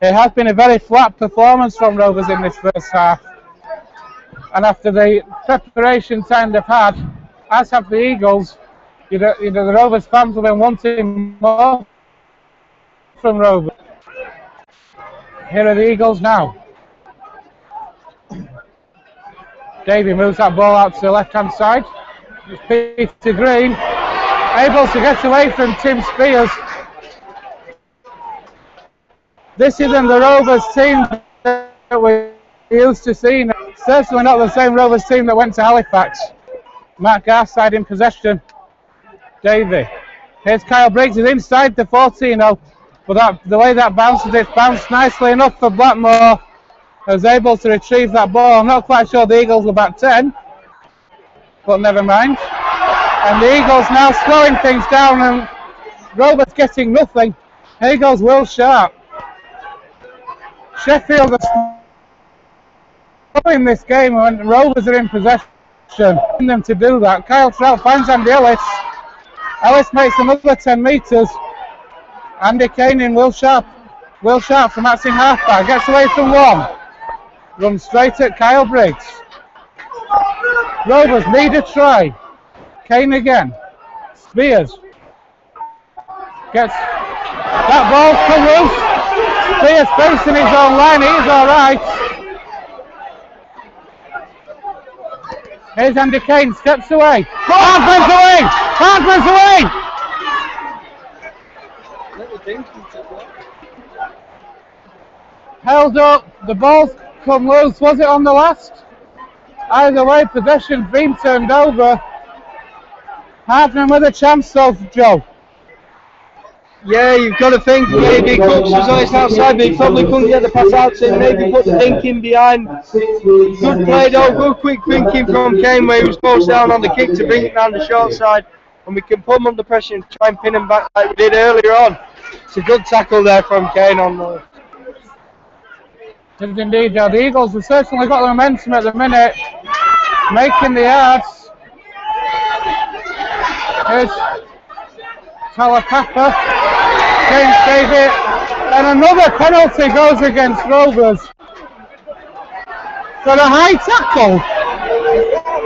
It has been a very flat performance from Rovers in this first half. And after the preparation time they've had, as have the Eagles, the Rovers fans have been wanting more from Rovers. Here are the Eagles now. Davey moves that ball out to the left-hand side. It's Peter Green, able to get away from Tim Spears. This isn't the Rovers team that we're used to seeing. Certainly not the same Rovers team that went to Halifax. Matt Garside in possession. Davey. Here's Kyle Briggs, he's inside the 14 now. But the way that bounces, it's bounced nicely enough for Blackmore. Was able to retrieve that ball. I'm not quite sure the Eagles were back 10. But never mind. And the Eagles now slowing things down and Rovers getting nothing. Here goes Will Sharp. Sheffield are in this game when Rovers are in possession. Them to do that. Kyle Trout finds Andy Ellis. Ellis makes another 10 metres. Andy Kane in Will Sharp. Will Sharp from Atsing halfback. Gets away from one. Runs straight at Kyle Briggs. Rovers need a try. Kane again. Spears. Gets that ball come loose. Spears facing his own line. He's alright. Here's Andy Kane. Steps away. Hardman's away. Hardman's away. Held up. The ball's come loose. Was it on the last? Either way, possession's been turned over. Hardman with a chance though, Joe. Yeah, you've got to think maybe Cooks was on his outside, but he probably couldn't get the pass out to him. Maybe put the thinking behind. Good play though, good quick thinking from Kane where he was close down on the kick to bring it down the short side. And we can put him under pressure and try and pin him back like we did earlier on. It's a good tackle there from Kane on the... It is indeed, Joe. The Eagles have certainly got the momentum at the minute. Making the yards. Here's Talapapa. Kane save it. And another penalty goes against Rovers. For a high tackle.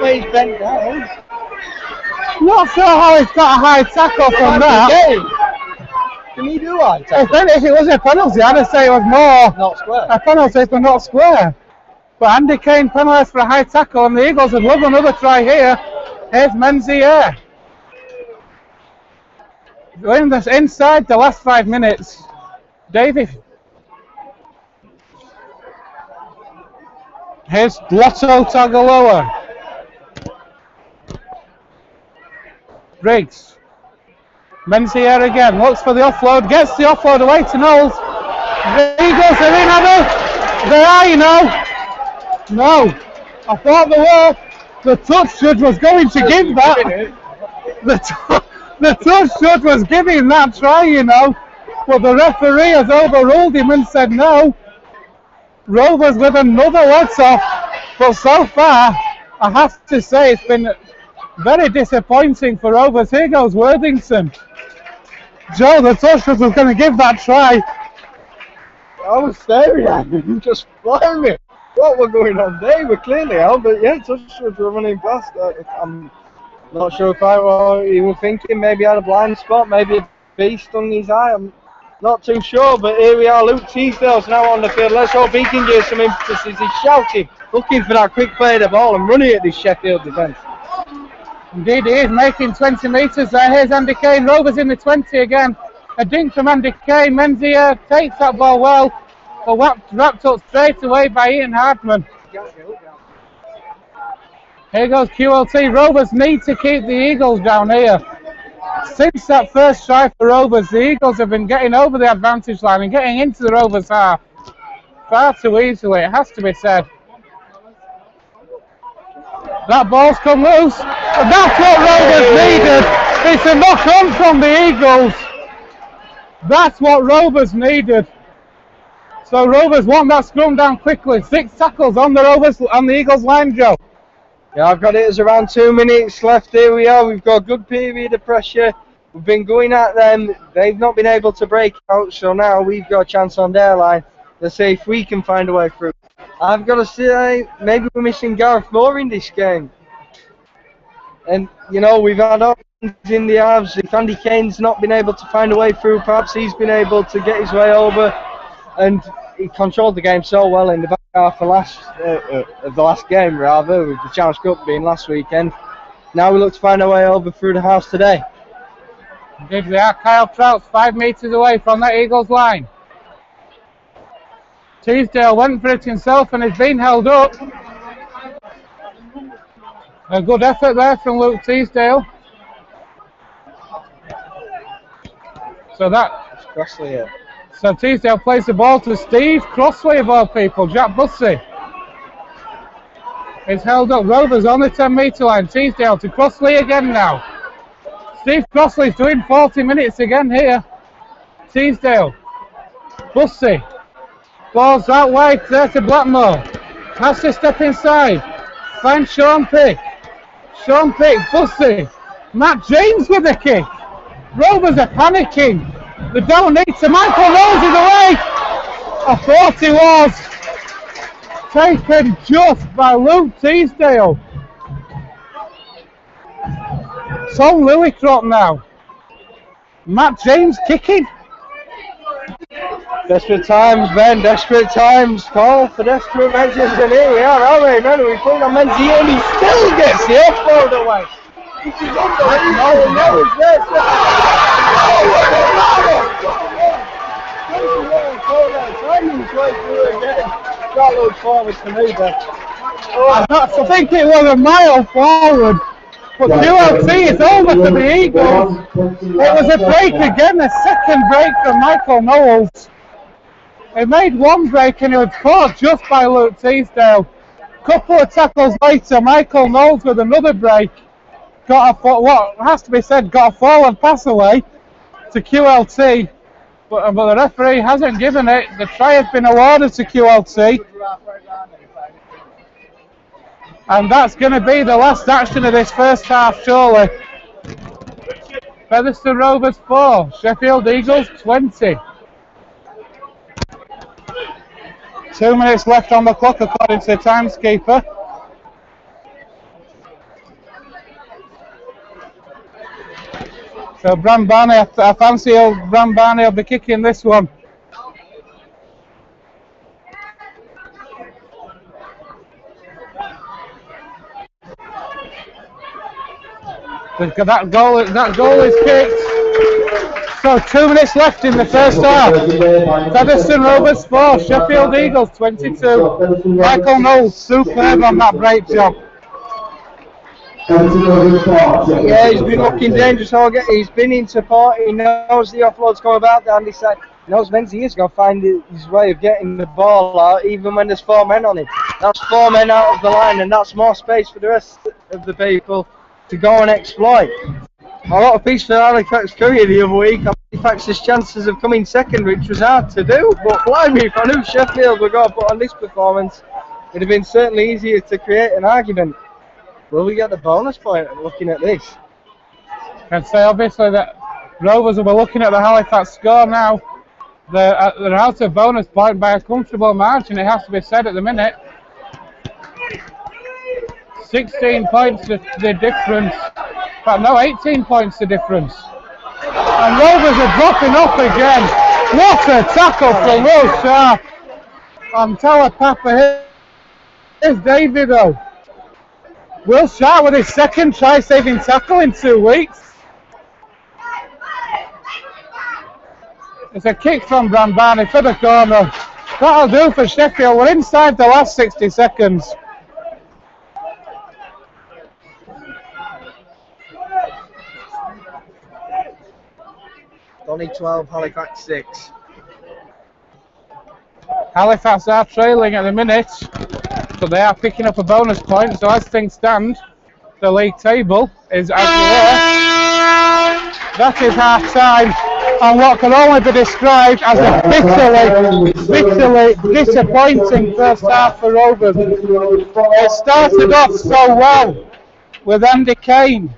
He's bent down. Not sure how he's got a high tackle from that. Can he do high tackle? If it was a penalty, I'd say it was more not square. A penalty for not square. But Andy Kane penalised for a high tackle, and the Eagles would love another try here. Here's Menzies. In this inside the last 5 minutes. Davey. Here's Lotto Tagaloa. Briggs. Menzies again. Looks for the offload. Gets the offload away to Knowles. The Eagles are in, Abby. They are, you know. No. I thought they were. The touch judge was going to give that. The touch judge was giving that try, you know. But the referee has overruled him and said no. Rovers with another legs off. But so far, I have to say it's been very disappointing for Rovers. Here goes Worthington. Joe, the touch judge was going to give that try. I was staring at him, just flying me. What was going on? They were clearly out, but yeah, touch judge were running past. I'm not sure if he was thinking maybe he had a blind spot, maybe a bee stung his eye. I'm not too sure, but here we are. Luke Teasdale's now on the field. Let's hope he can give some impetus. He's shouting, looking for that quick play of the ball and running at this Sheffield defence. Indeed, he is making 20 metres there. Here's Andy Kane. Rovers in the 20 again. A dink from Andy Kane. Menzies takes that ball well, but wrapped up straight away by Ian Hardman. Here goes QLT. Rovers need to keep the Eagles down here. Since that first try for Rovers, the Eagles have been getting over the advantage line and getting into the Rovers half far too easily, it has to be said. That ball's come loose, and that's what Rovers needed. It's a knock-on from the Eagles. That's what Rovers needed. So Rovers want that scrum down quickly. 6 tackles on the Eagles line, Joe. Yeah, I've got it as around 2 minutes left. Here we are. We've got a good period of pressure. We've been going at them. They've not been able to break out, so now we've got a chance on their line. Let's see if we can find a way through. I've got to say, maybe we're missing Gareth Moore in this game. And, you know, we've had options in the halves. If Andy Kane's not been able to find a way through, perhaps he's been able to get his way over. And he controlled the game so well in the back half of the last game, rather, with the Challenge Cup being last weekend. Now we look to find our way over through the house today. Indeed we are. Kyle Trout's 5 metres away from that Eagles line. Teasdale went for it himself and has been held up. A good effort there from Luke Teasdale. So Teasdale plays the ball to Steve Crossley of all people, Jack Bussey. It's held up. Rovers on the 10-metre line. Teasdale to Crossley again now. Steve Crossley's doing 40 minutes again here. Teasdale. Bussey. Ball's that way there to Blackmore. Has to step inside. Finds Sean Pick. Sean Pick, Bussey. Matt James with the kick. Rovers are panicking. They don't need to. Michael Knowles is away. I thought he was. Taken just by Luke Teasdale. Tom Lillicrop now. Matt James kicking. Desperate times, Ben, desperate times. Call for desperate measures, and here we are, aren't we? Remember, we put on Menzies and he still gets the offload away. This is unbelievable. That looks forward to me, Ben. I think it was a mile forward. But QLT is over to the Eagles. It was a break again, a second break from Michael Knowles. He made one break and he was caught just by Luke Teasdale. Couple of tackles later, Michael Knowles with another break got what has to be said, got a forward pass away to QLT. But the referee hasn't given it. The try has been awarded to QLT. And that's going to be the last action of this first half, surely. Featherstone Rovers 4, Sheffield Eagles 20. 2 minutes left on the clock according to the timeskeeper. So Bram Barney, I fancy old Bram Barney will be kicking this one. That goal is kicked. So 2 minutes left in the first half. Featherstone Rovers 4, Sheffield Eagles 22. Michael Knowles superb on that break job. Yeah, he's been looking dangerous all game. He's been in support. He knows the offload's coming about there, and he knows Menzies is going to find his way of getting the ball out, even when there's 4 men on him. That's 4 men out of the line, and that's more space for the rest of the people to go and exploit. A lot of piece for Halifax Courier the other week. Halifax's chances of coming second, which was hard to do, but blimey, if I knew Sheffield were going to put on this performance, it'd have been certainly easier to create an argument. Will we get the bonus point looking at this? I'd say obviously that Rovers will be looking at the Halifax score now. They're out of bonus point by a comfortable margin, it has to be said at the minute. 16 points the difference. In fact, no, 18 points the difference. And Rovers are dropping off again. What a tackle from Will Sharp on Talapapa. Here's Davey though. Will Sharp with his second try-saving tackle in 2 weeks. It's a kick from Bram Barney for the corner. That'll do for Sheffield. We're inside the last 60 seconds. Only 12, Halifax 6. Halifax are trailing at the minute, but they are picking up a bonus point. So as things stand, the league table is as you are. That is half time. on what can only be described as a bitterly disappointing first half for Rovers. It started off so well with Andy Kane.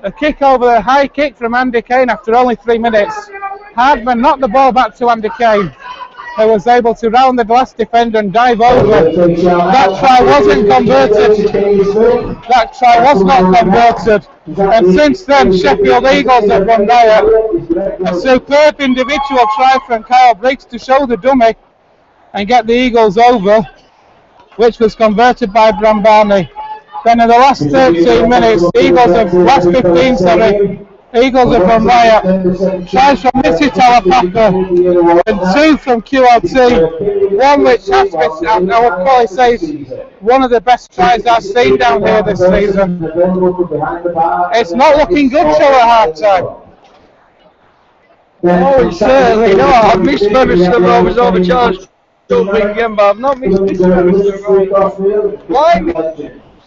A kick over the high kick from Andy Kane after only 3 minutes. Hardman knocked the ball back to Andy Kane, who was able to round the glass defender and dive over. That try wasn't converted. That try was not converted. And since then, Sheffield Eagles have run riot. A superb individual try from Kyle Briggs to show the dummy and get the Eagles over, which was converted by Brambani. Then in the last 13 minutes, last 15, Eagles have run riot. Tries from Missy Talapapa and 2 from QLT. One which has been, I would probably say, one of the best tries I've seen down here this season. It's not looking good till at half time. Oh, it's certainly not. I've missed Featherstone Rovers overcharged again, but I've not missed Featherstone Rovers. Why?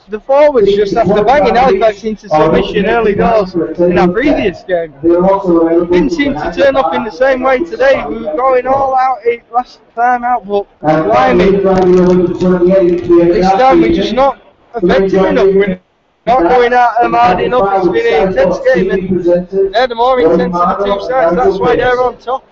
The forwards just after banging Halifax into submission early doors in our previous game. Didn't seem to turn up in the same way today. We were going all out last time out, but blimey, this time we're just not effective enough. We're not going out hard enough. It's been an intense game, and they're the more intense of the two sides. That's why they're on top.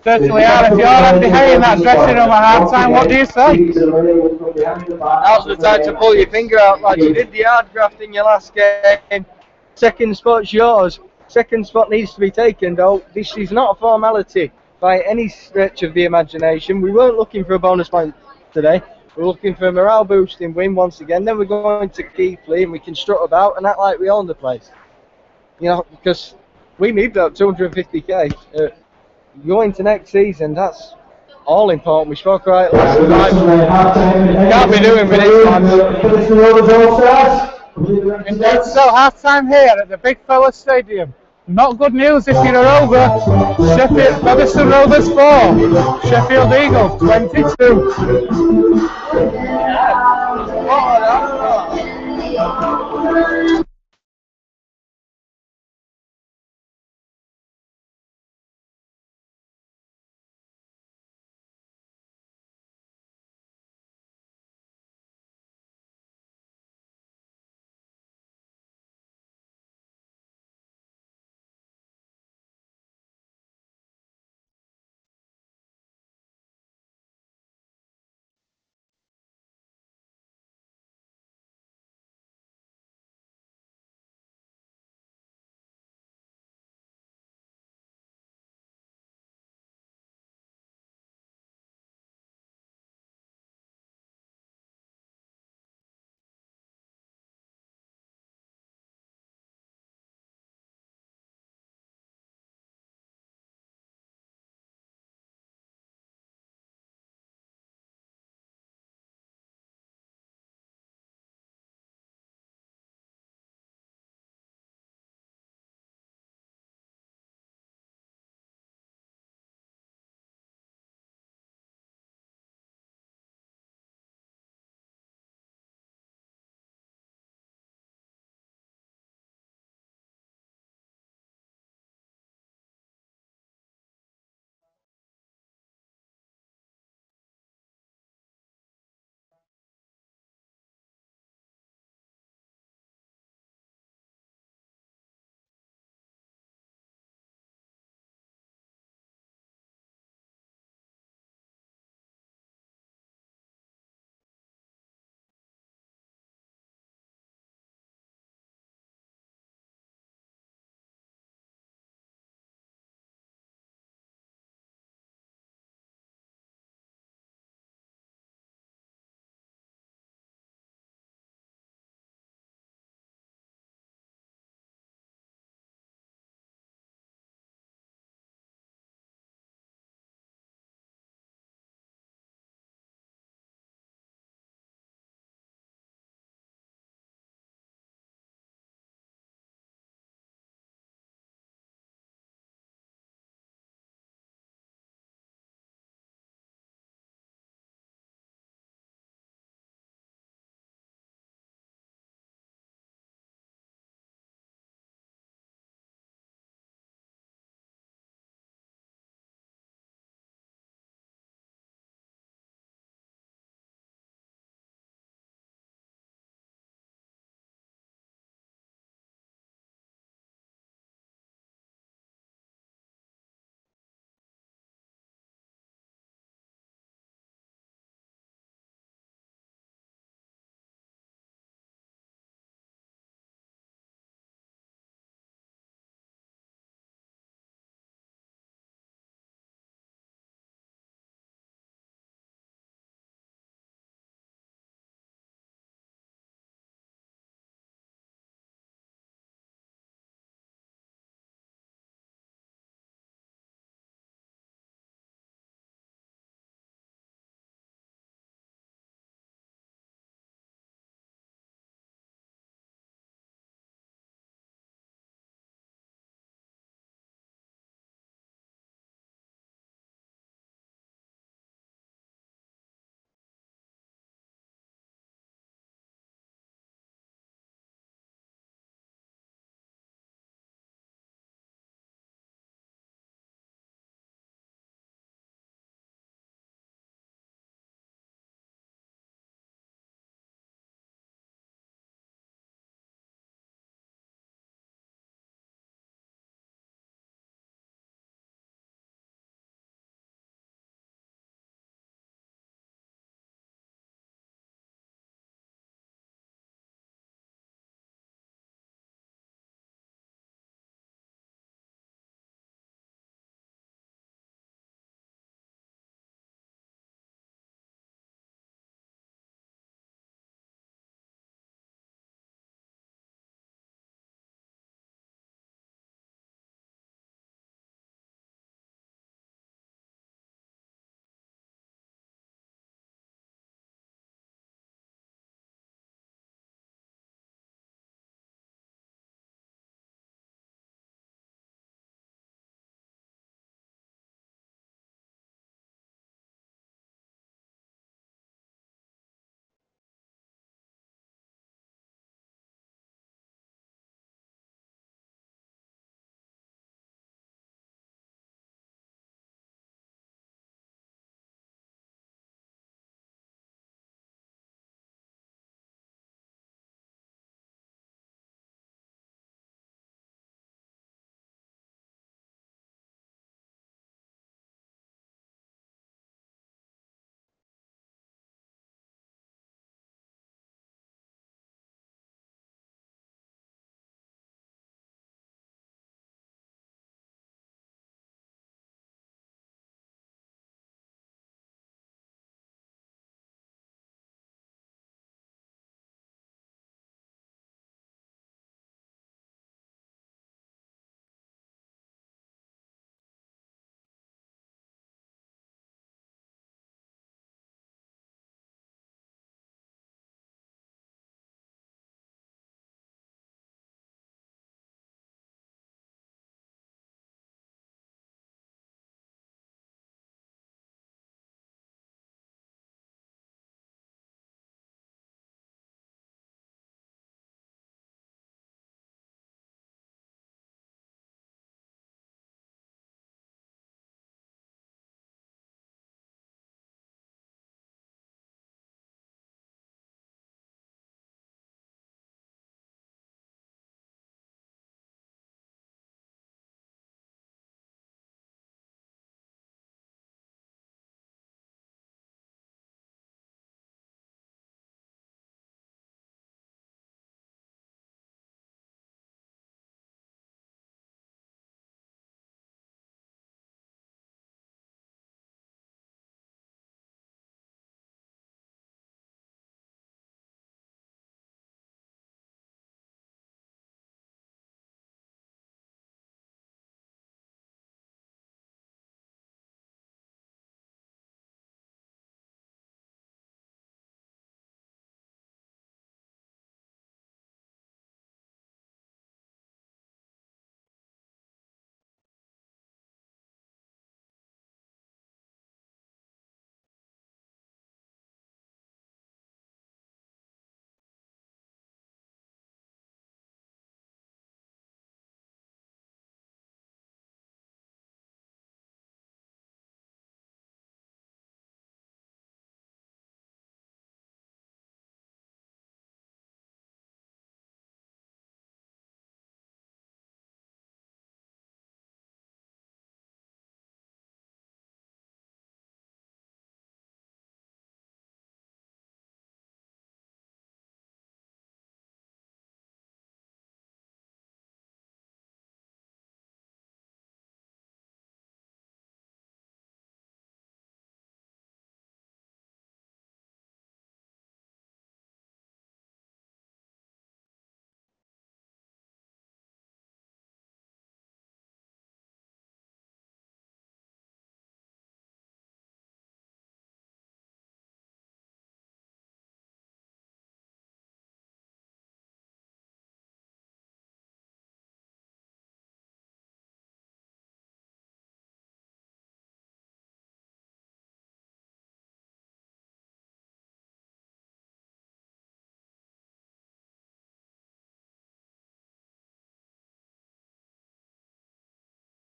Certainly are. If you're Andy Hay in that dressing room at half time, what do you say? Now's the time to pull your finger out, lads. You did the hard graft in your last game. Second spot's yours. Second spot needs to be taken, though. This is not a formality by any stretch of the imagination. We weren't looking for a bonus point today. We're looking for a morale boosting win once again. Then we're going to Keighley and we can strut about and act like we own the place. You know, because we need that 250k. Going to next season, that's all important. We spoke right last time. Can't be doing with this, man. Indeed, so half time here at the Big Fella Stadium. Not good news if you're over. Sheffield Featherstone Rovers 4, Sheffield Eagles 22.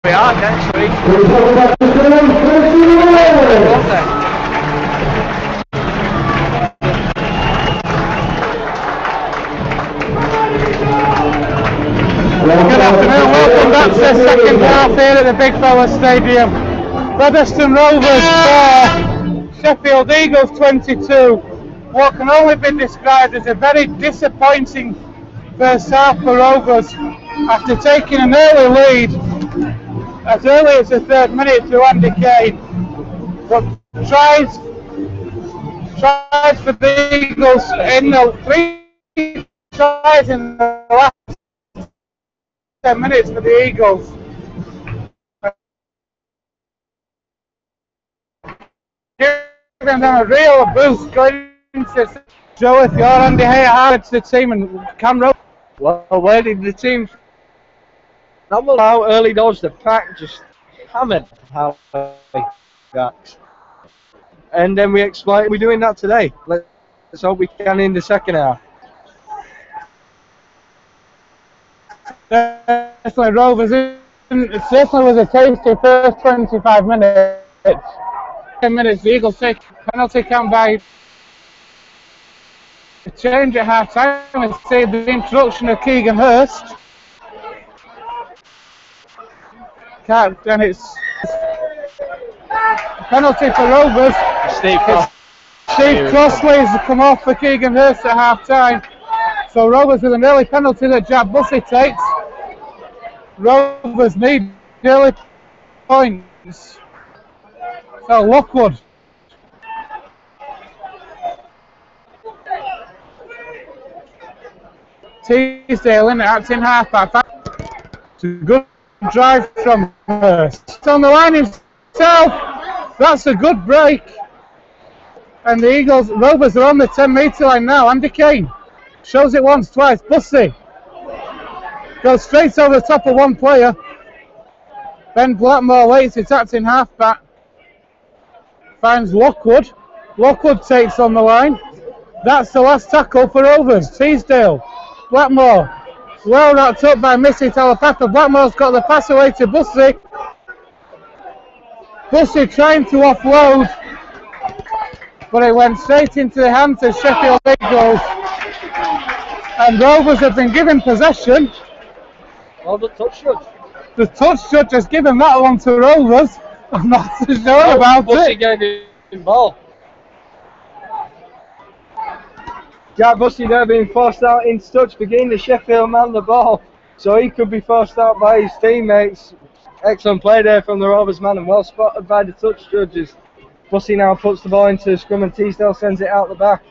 we are next week. Good afternoon, welcome back to the second half here at the Big Fella Stadium. Featherstone Rovers 4, Sheffield Eagles 22. What can only be described as a very disappointing first half for Rovers after taking an early lead as early as the 3rd minute through Andy Kane. But tried for the Eagles in the 3 tries in the last 10 minutes for the Eagles. Giving them a real boost going into Joe, if you're Andy Hart to the team and can roll. Well, where did the team double out early doors? The pack just hammered how that. And then we exploit. We're doing that today. Let's hope we can in the second half. Definitely Rovers it certainly was a tasty first 25 minutes. 10 minutes, the Eagles take penalty count by a change at half time. We see the introduction of Keegan Hurst. And it's a penalty for Rovers. Steve Crossley has come off for Keegan Hurst at half time. So Rovers with an early penalty that Jack Bussey takes. Rovers need early points. So Lockwood. Teasdale in at acting half-back. It's a good drive from Hurst. It's on the line himself. That's a good break. And the Eagles, Rovers are on the 10-metre line now. Andy Kane shows it once, twice. Bussey goes straight over the top of one player. Ben Blackmore waits, it's acting half-back. Finds Lockwood. Lockwood takes on the line. That's the last tackle for Rovers. Teasdale. Blackmore. Well wrapped up by Missy Talapapa. Blackmore's got the pass away to Bussey. Bussey trying to offload, but it went straight into the hands of Sheffield Eagles. And Rovers have been given possession. Oh, the touch judge. The touch judge has given that one to Rovers. I'm not so sure about Bussey it. gave him ball. Jack Bussey there being forced out in touch, beginning the Sheffield man the ball, so he could be forced out by his teammates. Excellent play there from the Rovers man and well spotted by the touch judges. Bussey now puts the ball into the scrum and Teasdale sends it out the back.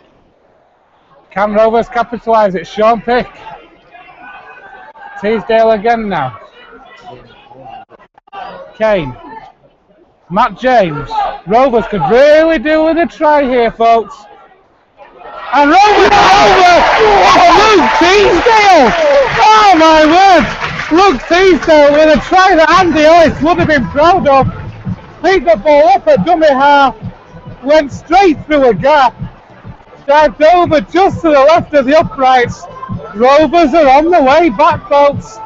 Can Rovers capitalise it? Sean Pick. Teasdale again now. Kane. Matt James. Rovers could really do with a try here, folks. And Rovers over! Oh, Luke Teasdale! Oh my word! Luke Teasdale with a try that Andy Ellis would have been proud of. Picked the ball up at dummy half, went straight through a gap, dived over just to the left of the uprights. Rovers are on the way back, folks.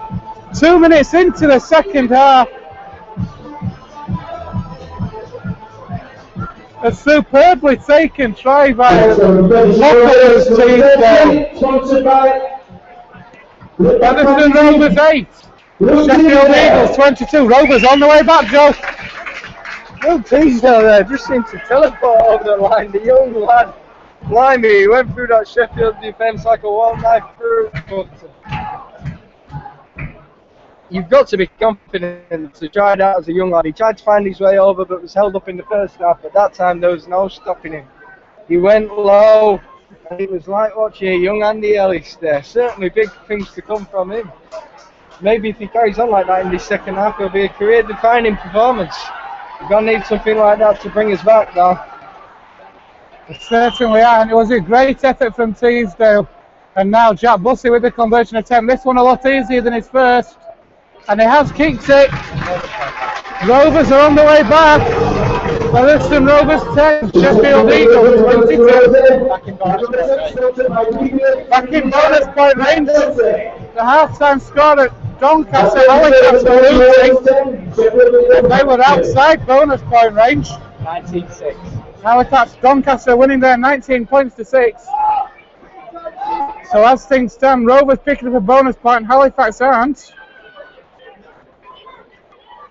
2 minutes into the second half. A superbly taken try by Lockwood's Teasdale. Featherstone Rovers 8. Sheffield Eagles 22. Rovers on the way back, Joe. Luke Teasdale there just seemed to teleport over the line. The young lad, blimey, he went through that Sheffield defence like a wild knife through. You've got to be confident to try that as a young lad. He tried to find his way over but was held up in the first half. At that time there was no stopping him. He went low and it was like watching a young Andy Ellis there. Certainly big things to come from him. Maybe if he carries on like that in this second half it'll be a career defining performance. We're going to need something like that to bring us back now. It certainly are, and it was a great effort from Teasdale. And now Jack Bussey with the conversion attempt. This one a lot easier than his first. And he has kicked it. Rovers are on the way back. Featherstone Rovers 10, Sheffield Eagles 22. Back in bonus point range. The half-time score at Doncaster, Halifax are losing. They were outside bonus point range. 19-6. Halifax Doncaster winning there 19 points to 6. So as things stand, Rovers picking up a bonus point, Halifax aren't.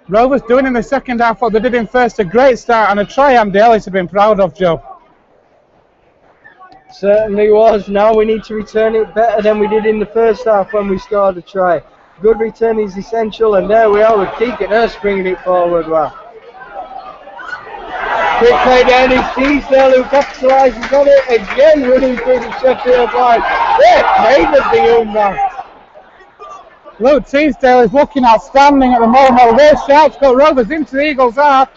Rovers doing in the second half what they did in first, a great start and a try Andy Ellis have been proud of, Joe. Certainly was. Now we need to return it better than we did in the first half when we scored a try. Good return is essential, and there we are with Keegan Hurst bringing it forward well. Quick play down is Teasdale who capitalises on it again, running through the Sheffield line. Made of the young man. Luke Teasdale is looking outstanding at the moment. Their shots got Rovers into the Eagles' half.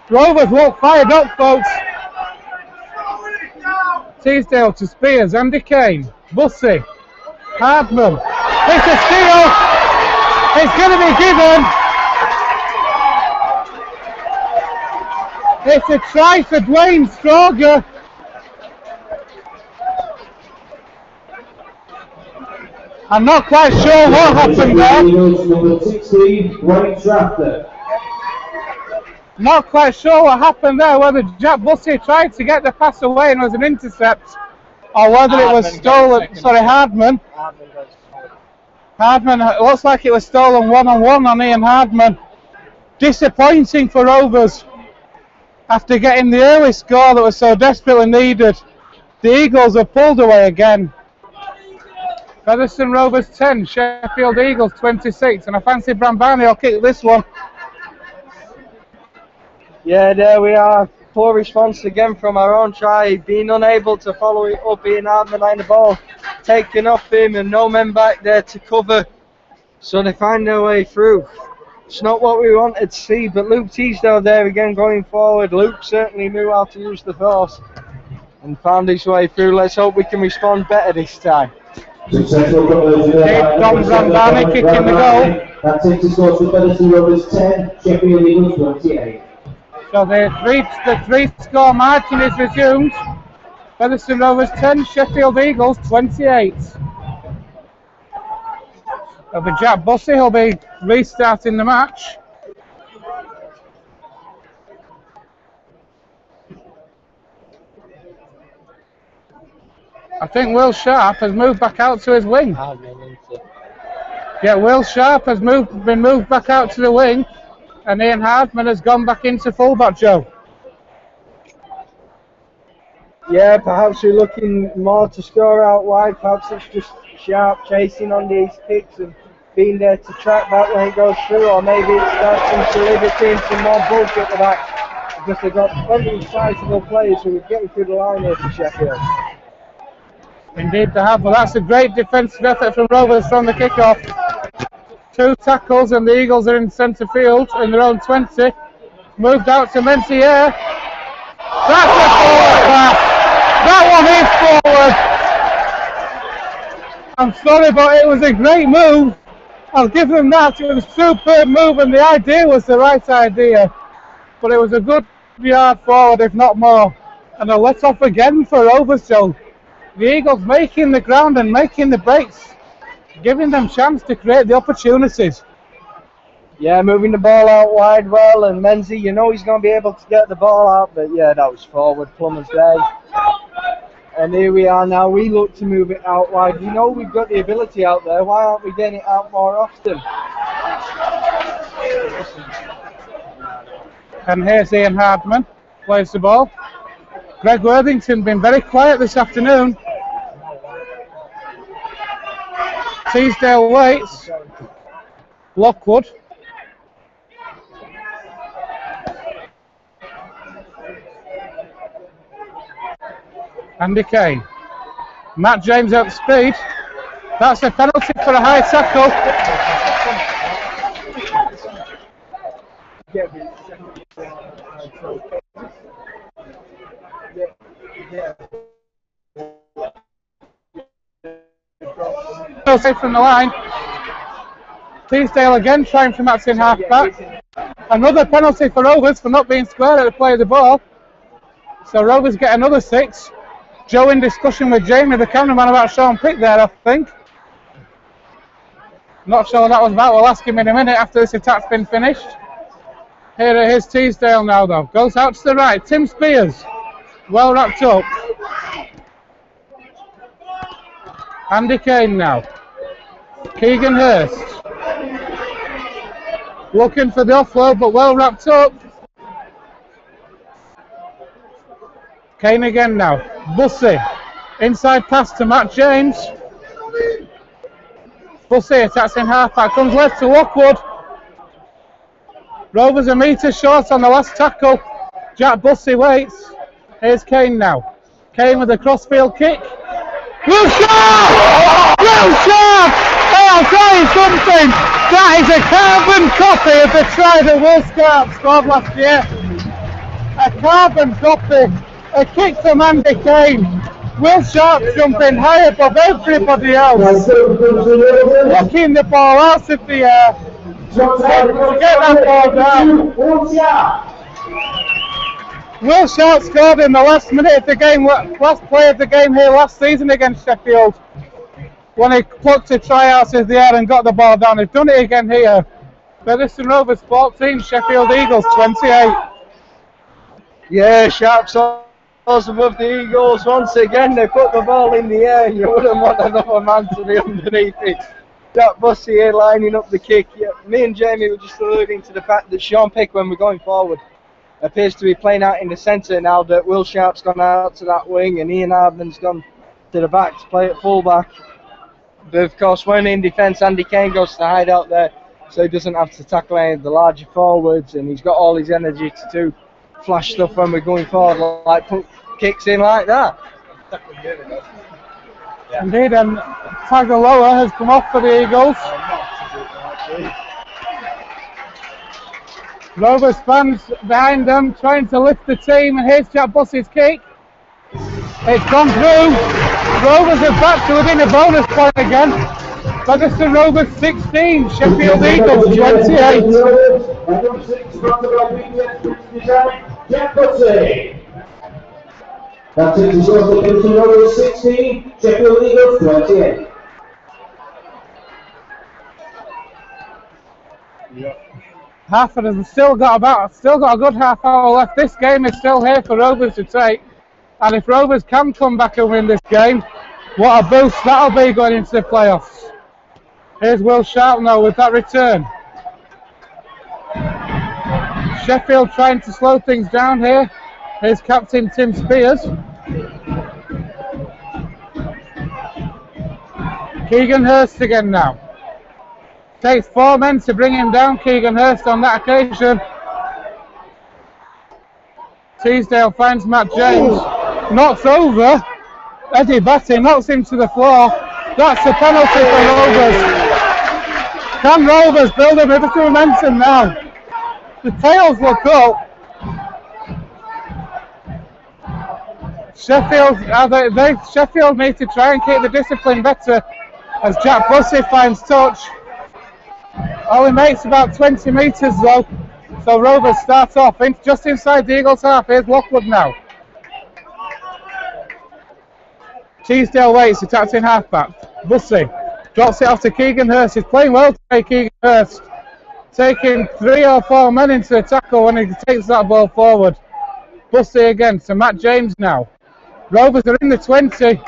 Rovers look fired up, folks. Teasdale to Spears, Andy Kane, Bussey, Hardman. It's a steal. It's going to be given. It's a try for Dwayne Stroger. I'm not quite sure what happened there. Number 16, Dwayne Shafter. Not quite sure what happened there, whether Jack Bussey tried to get the pass away and it was an intercept, or whether it was stolen. Sorry, Hardman. Hardman, it looks like it was stolen one-on-one on Ian Hardman. Disappointing for Rovers after getting the early score that was so desperately needed. The Eagles have pulled away again. Featherstone Rovers 10, Sheffield Eagles 26, and I fancy Brambani will kick this one. Yeah, there we are. Poor response again from our own try. Being unable to follow it up. Ian Hardman and the ball taken off him and no men back there to cover. So they find their way through. It's not what we wanted to see, but Luke Teasdale there again going forward. Luke certainly knew how to use the force and found his way through. Let's hope we can respond better this time. Successful conversion there. Dom Brambani kicking the goal. That takes the score to Featherstone Rovers 10, Sheffield Eagles 28. So the three-score margin is resumed. Featherstone Rovers 10, Sheffield Eagles 28. It'll be Jack Bussey who'll be restarting the match. I think Will Sharp has moved back out to his wing. Yeah, Will Sharp has been moved back out to the wing. And Ian Hardman has gone back into fullback, Joe. Yeah, perhaps we're looking more to score out wide. Perhaps it's just Sharp chasing on these kicks and being there to track that when it goes through. Or maybe it starts some solidity and some more bulk at the back. Because they've got plenty of sizable players who are getting through the line here for Sheffield. Indeed they have, but that's a great defensive effort from Rovers from the kickoff. 2 tackles and the Eagles are in centre field in their own 20. Moved out to Mencier. That's a forward pass. That one is forward. I'm sorry, but it was a great move. I'll give them that. It was a superb move and the idea was the right idea. But it was a good yard forward, if not more. And a let off again for Rovers, Joe. The Eagles making the ground and making the breaks. Giving them chance to create the opportunities. Yeah, moving the ball out wide well, and Menzies, you know he's going to be able to get the ball out, but yeah, that was forward, Plummer's day. And here we are now, we look to move it out wide. We know we've got the ability out there, why aren't we getting it out more often? And here's Ian Hardman, plays the ball. Greg Worthington been very quiet this afternoon. Teasdale waits. Lockwood. Andy Kane. Matt James up speed. That's a penalty for a high tackle. From the line. Teasdale again trying from Matt's in half back. Another penalty for Rovers for not being square at the play of the ball. So Rovers get another 6. Joe in discussion with Jamie, the cameraman, about Sean Pick there, I think. Not sure what that was about. We'll ask him in a minute after this attack's been finished. Here it is, Teesdale now though. Goes out to the right. Tim Spears. Well wrapped up. Andy Kane now. Keegan Hurst. Looking for the offload, but well wrapped up. Kane again now. Bussey. Inside pass to Matt James. Bussey attacks in half back. Comes left to Lockwood. Rovers a metre short on the last tackle. Jack Bussey waits. Here's Kane now. Kane with a crossfield kick. Will Sharp! Will Sharp! Oh, I'll tell you something. That is a carbon copy of the try that Will Sharp scored last year. A carbon copy. A kick from Andy Kane. Will Sharp jumping high above everybody else. Locking the ball out of the air. To get that ball down. Will Sharp scored in the last minute of the game, last play of the game here last season against Sheffield. When he plucked a try out of the air and got the ball down. He's done it again here. Featherstone Rovers 14, Sheffield Eagles 28. Yeah, Sharp scores above the Eagles once again. They put the ball in the air and you wouldn't want another man to be underneath it. Jack Bussey here lining up the kick. Yeah, me and Jamie were just alluding to the fact that Sean Pick, when we're going forward, appears to be playing out in the centre now that Will Sharp's gone out to that wing and Ian Hardman's gone to the back to play at full back. But of course, when in defence, Andy Kane goes to hide out there, so he doesn't have to tackle any of the larger forwards, and he's got all his energy to do flash stuff when we're going forward, like put kicks in like that. Indeed, and Tagaloa has come off for the Eagles. Rovers fans behind them trying to lift the team, and here's Jack Bussey's kick. It's gone through. Rovers are back to within a bonus point again. Featherstone Rovers 16, Sheffield Eagles 28. Jack Bussey. That's it, Featherstone Rovers 16, Sheffield Eagles 28. Halford has still got a good half hour left. This game is still here for Rovers to take, and if Rovers can come back and win this game, what a boost that'll be going into the playoffs. Here's Will Sharp now with that return. Sheffield trying to slow things down here. Here's captain Tim Spears. Keegan Hurst again now. Takes 4 men to bring him down, Keegan Hurst on that occasion. Teesdale finds Matt James. Knocks over. Eddie Batty knocks him to the floor. That's a penalty for Rovers. Can Rovers build a bit of momentum now? The tails look up. Sheffield need to try and keep the discipline better as Jack Bussey finds touch. Only makes about 20 metres though, so Rovers start off just inside the Eagles half. Here's Lockwood now. Teesdale waits, attacks in half back. Bussey drops it off to Keegan Hurst. He's playing well today, Keegan Hurst. Taking 3 or 4 men into the tackle when he takes that ball forward. Bussey again to Matt James now. Rovers are in the 20.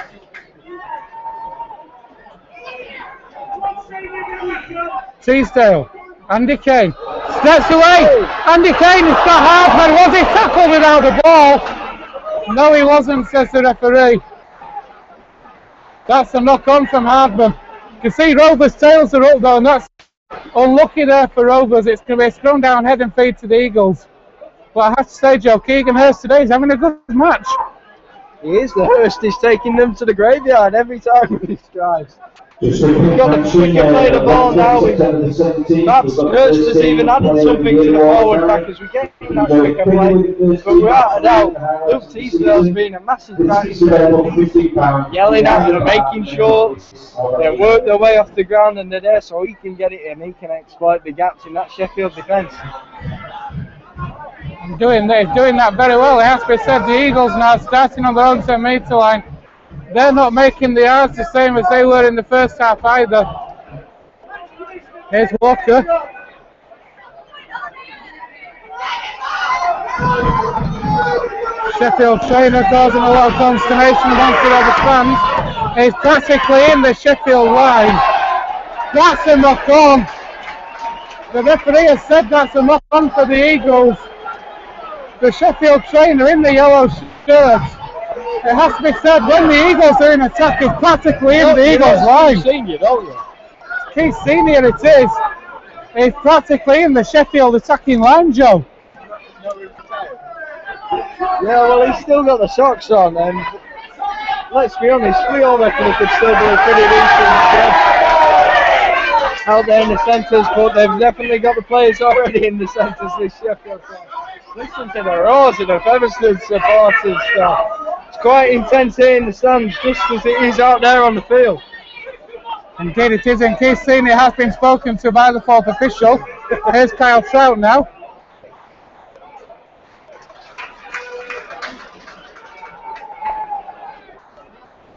Teesdale, Andy Kane, steps away. Andy Kane has got Hardman. Was he tackled without the ball? No, he wasn't, says the referee. That's a knock on from Hardman. You can see Rovers' tails are up though, and that's unlucky there for Rovers. It's going to be a scrum down head and feed to the Eagles. But I have to say, Joe, Keegan Hurst today is having a good match. He is. The Hurst is taking them to the graveyard every time with his drives. We've got the quicker play the ball now. Perhaps Hurst has even added something to the forward pack as we get that quicker play. But without a doubt, Luke Teesdale's been a massive factor. Yelling at them, making sure they work their way off the ground and they're there so he can get it and he can exploit the gaps in that Sheffield defence. Doing that very well. It has to be said, the Eagles now starting on their own 10 metre line. They're not making the yards the same as they were in the first half either. Here's Walker. Sheffield trainer causing a lot of consternation amongst the other fans. He's practically in the Sheffield line. That's a knock on. The referee has said that's a knock on for the Eagles. The Sheffield trainer in the yellow shirt. It has to be said, when the Eagles are in attack, he's practically in the Eagles line. Senior, don't you? Keith Senior it is. He's practically in the Sheffield attacking line, Joe. Yeah, well, he's still got the socks on, and let's be honest, we all reckon he could still do a pretty decent job out there in the centres, but they've definitely got the players already in the centres this Sheffield side. Listen to the roars of the Featherstone supporters. It's quite intense here in the stands, just as it is out there on the field. Indeed it is, and Keith Senior has been spoken to by the fourth official. Here's Kyle Trout now.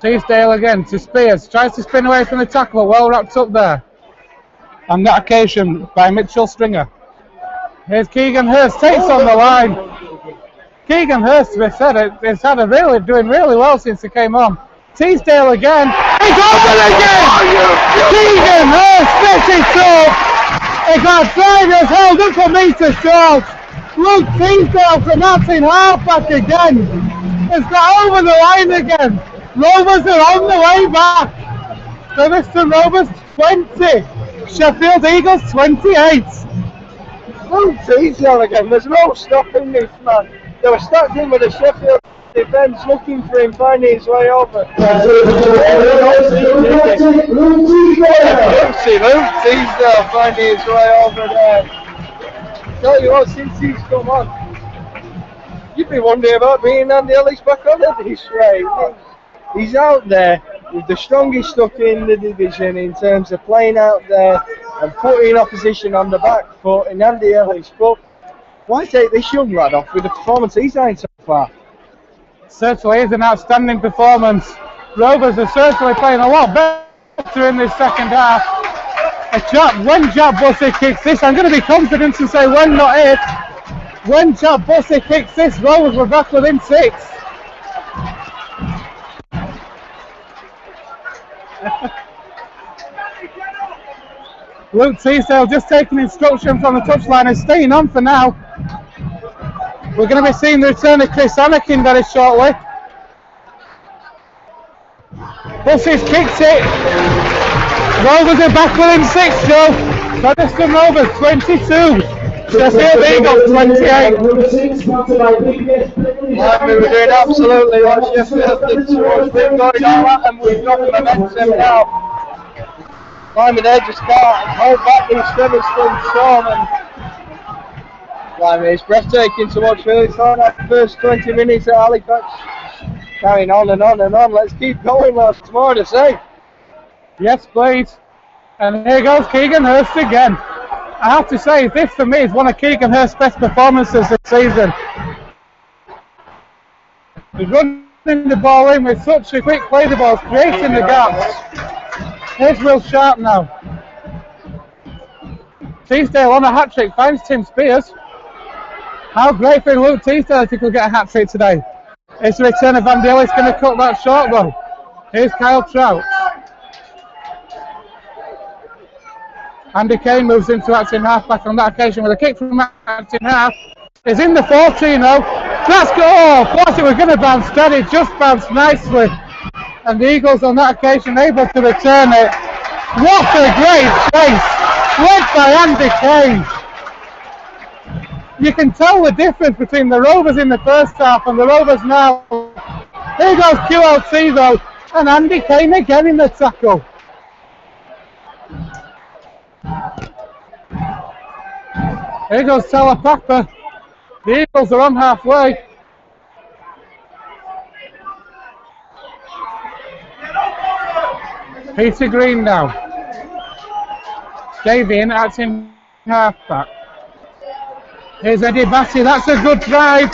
Teasdale again to Spears, tries to spin away from the tackle, but well wrapped up there. On that occasion by Mitchell Stringer. Here's Keegan Hurst, takes on the line. Keegan Hurst, to be said, has had doing really well since he came on. Teasdale again. He's over again! Keegan Hurst gets it up! He got drivers held up for metre short. Luke Teasdale from Martin halfback again. Has got over the line again. Rovers are on the way back. Featherstone Rovers 20. Sheffield Eagles 28. Luke Teasdale again. There's no stopping this man. They were stacked in with the Sheffield defence looking for him, finding his way over. Luke Teasdale finding his way over there. Tell you what, since he's come on, you'd be wondering about being Andy Ellis back on at this rate. He's out there with the strongest stuff in the division in terms of playing out there and putting opposition on the back foot in Andy Ellis. But why take this young lad off with the performance he's had so far? Certainly is an outstanding performance. Rovers are certainly playing a lot better in this second half. When Jab Bussey kicks this, I'm going to be confident and say when, not if. When Jab Bussey kicks this, Rovers were back within 6. Luke Teasdale just taking instruction from the touchline and staying on for now. We're going to be seeing the return of Chris Anakin very shortly. Bussey's kicked it. Rovers are back within 6, Joe. Featherstone Rovers 22. Sheffield Eagles 28. We were doing absolutely what Sheffield did to us. We've got it all up and we've got the momentum now. Blimey, they just can't hold back these Featherstone Storm, and blimey, it's breathtaking to watch really. So that first 20 minutes at Halifax, carrying on and on and on. Let's keep going, lots more to say. Yes, please. And here goes Keegan Hurst again. I have to say, this for me is one of Keegan Hurst's best performances this season. He's running the ball in with such a quick play, the ball, creating the gaps. Here's Will Sharp now. Teasdale on a hat-trick, finds Tim Spears. How great for Luke Teasdale if he could get a hat-trick today. It's the return of Van Dale, going to cut that short though. Here's Kyle Trout. Andy Kane moves into acting half-back on that occasion with a kick from acting half. Is in the 14 now. That's good. Oh, of course it was going to bounce steady, just bounced nicely. And the Eagles on that occasion able to return it. What a great chase, led by Andy Kane. You can tell the difference between the Rovers in the first half and the Rovers now. Here goes QLT though, and Andy Kane again in the tackle. Here goes Talapapa. The Eagles are on halfway. Peter Green now. Davey in acting halfback. Here's Eddie Batty, that's a good drive.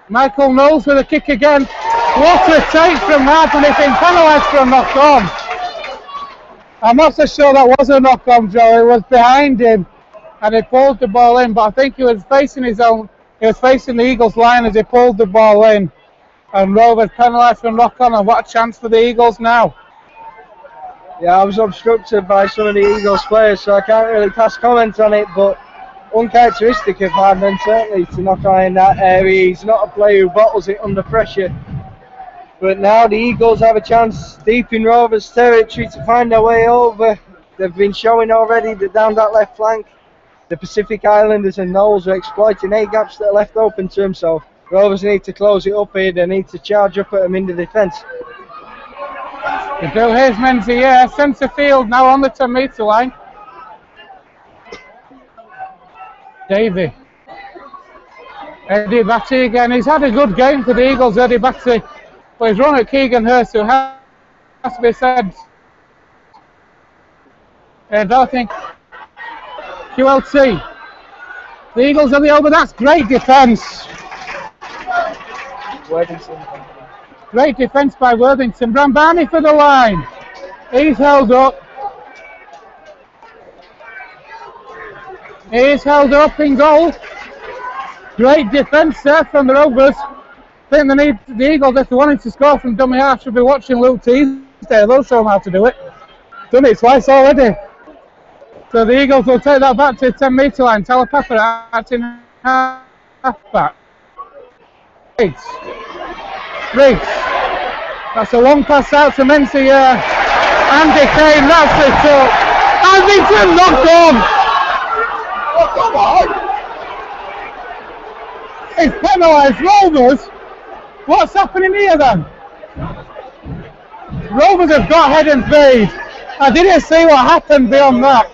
Michael Knowles with a kick again. What a take from that, and he's been penalised for a knock on. I'm not so sure that was a knock on, Joe. It was behind him and he pulled the ball in, but I think he was facing his own He was facing the Eagles line as he pulled the ball in. And Rovers penalised from knock-on, and what a chance for the Eagles now. Yeah, I was obstructed by some of the Eagles players, so I can't really pass comment on it, but uncharacteristic of Hardman, certainly, to knock on in that area. He's not a player who bottles it under pressure. But now the Eagles have a chance deep in Rovers territory to find their way over. They've been showing already that down that left flank, the Pacific Islanders and Knowles are exploiting any gaps that are left open to them, so Rovers need to close it up here. They need to charge up at them in the defence. The drill here's Menzies, yeah, centre field now on the 10-metre line. Davey. Eddie Batty again. He's had a good game for the Eagles, Eddie Batty. But he's run at Keegan Hurst, who has to be said. And I think QLT. The Eagles are the over. That's great defence. Great defence by Worthington. Brambani for the line. He's held up. He's held up in goal. Great defence there from the Rovers. I think they need the Eagles, if they wanted to score from dummy half, should be watching Luke Teasdale. They'll show them how to do it. Done it twice already. So the Eagles will take that back to the 10-metre line. Talapapa acting half back. Riggs. That's a long pass out to Menzies. Andy Kane, that's the shot. Andington knocked on. Oh, come on! It's penalised Rovers. What's happening here then? Rovers have got head and feed. I didn't see what happened beyond that.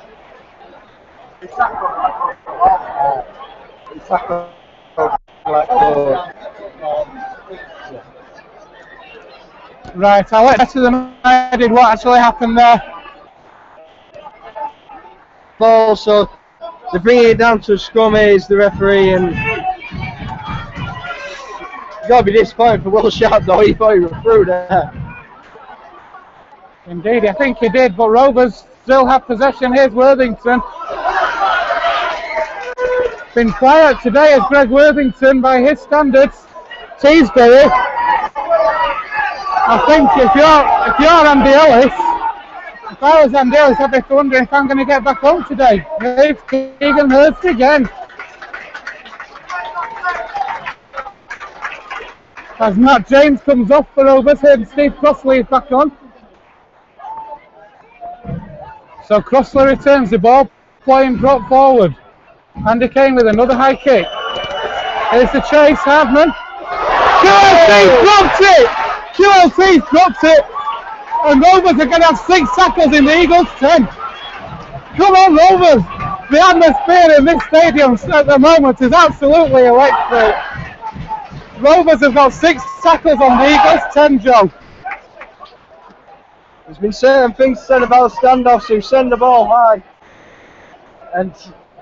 Right, I'll let better than I did what actually happened there. Ball, so they're bringing it down to scrum is the referee, and you got to be disappointed for Will Sharp though. He thought he was through there. Indeed, I think he did, but Rovers still have possession. Here's Worthington. Been quiet today as Greg Worthington by his standards. Teasdale. I think if you're Andy Ellis, if I was Andy Ellis, I'd be wondering if I'm going to get back home today. Here's Keegan Hurst again. As Matt James comes off for Rovers, here Steve Crossley is back on. So Crossley returns the ball, playing drop forward. Andy Kane with another high kick. Here's the chase, Hardman. QLT dropped it! QLT dropped it! And Rovers are going to have 6 tackles in the Eagles' 10. Come on, Rovers! The atmosphere in this stadium at the moment is absolutely electric. Rovers have got 6 tackles on the Eagles' 10, Joe. There's been certain things said about standoffs who send the ball high and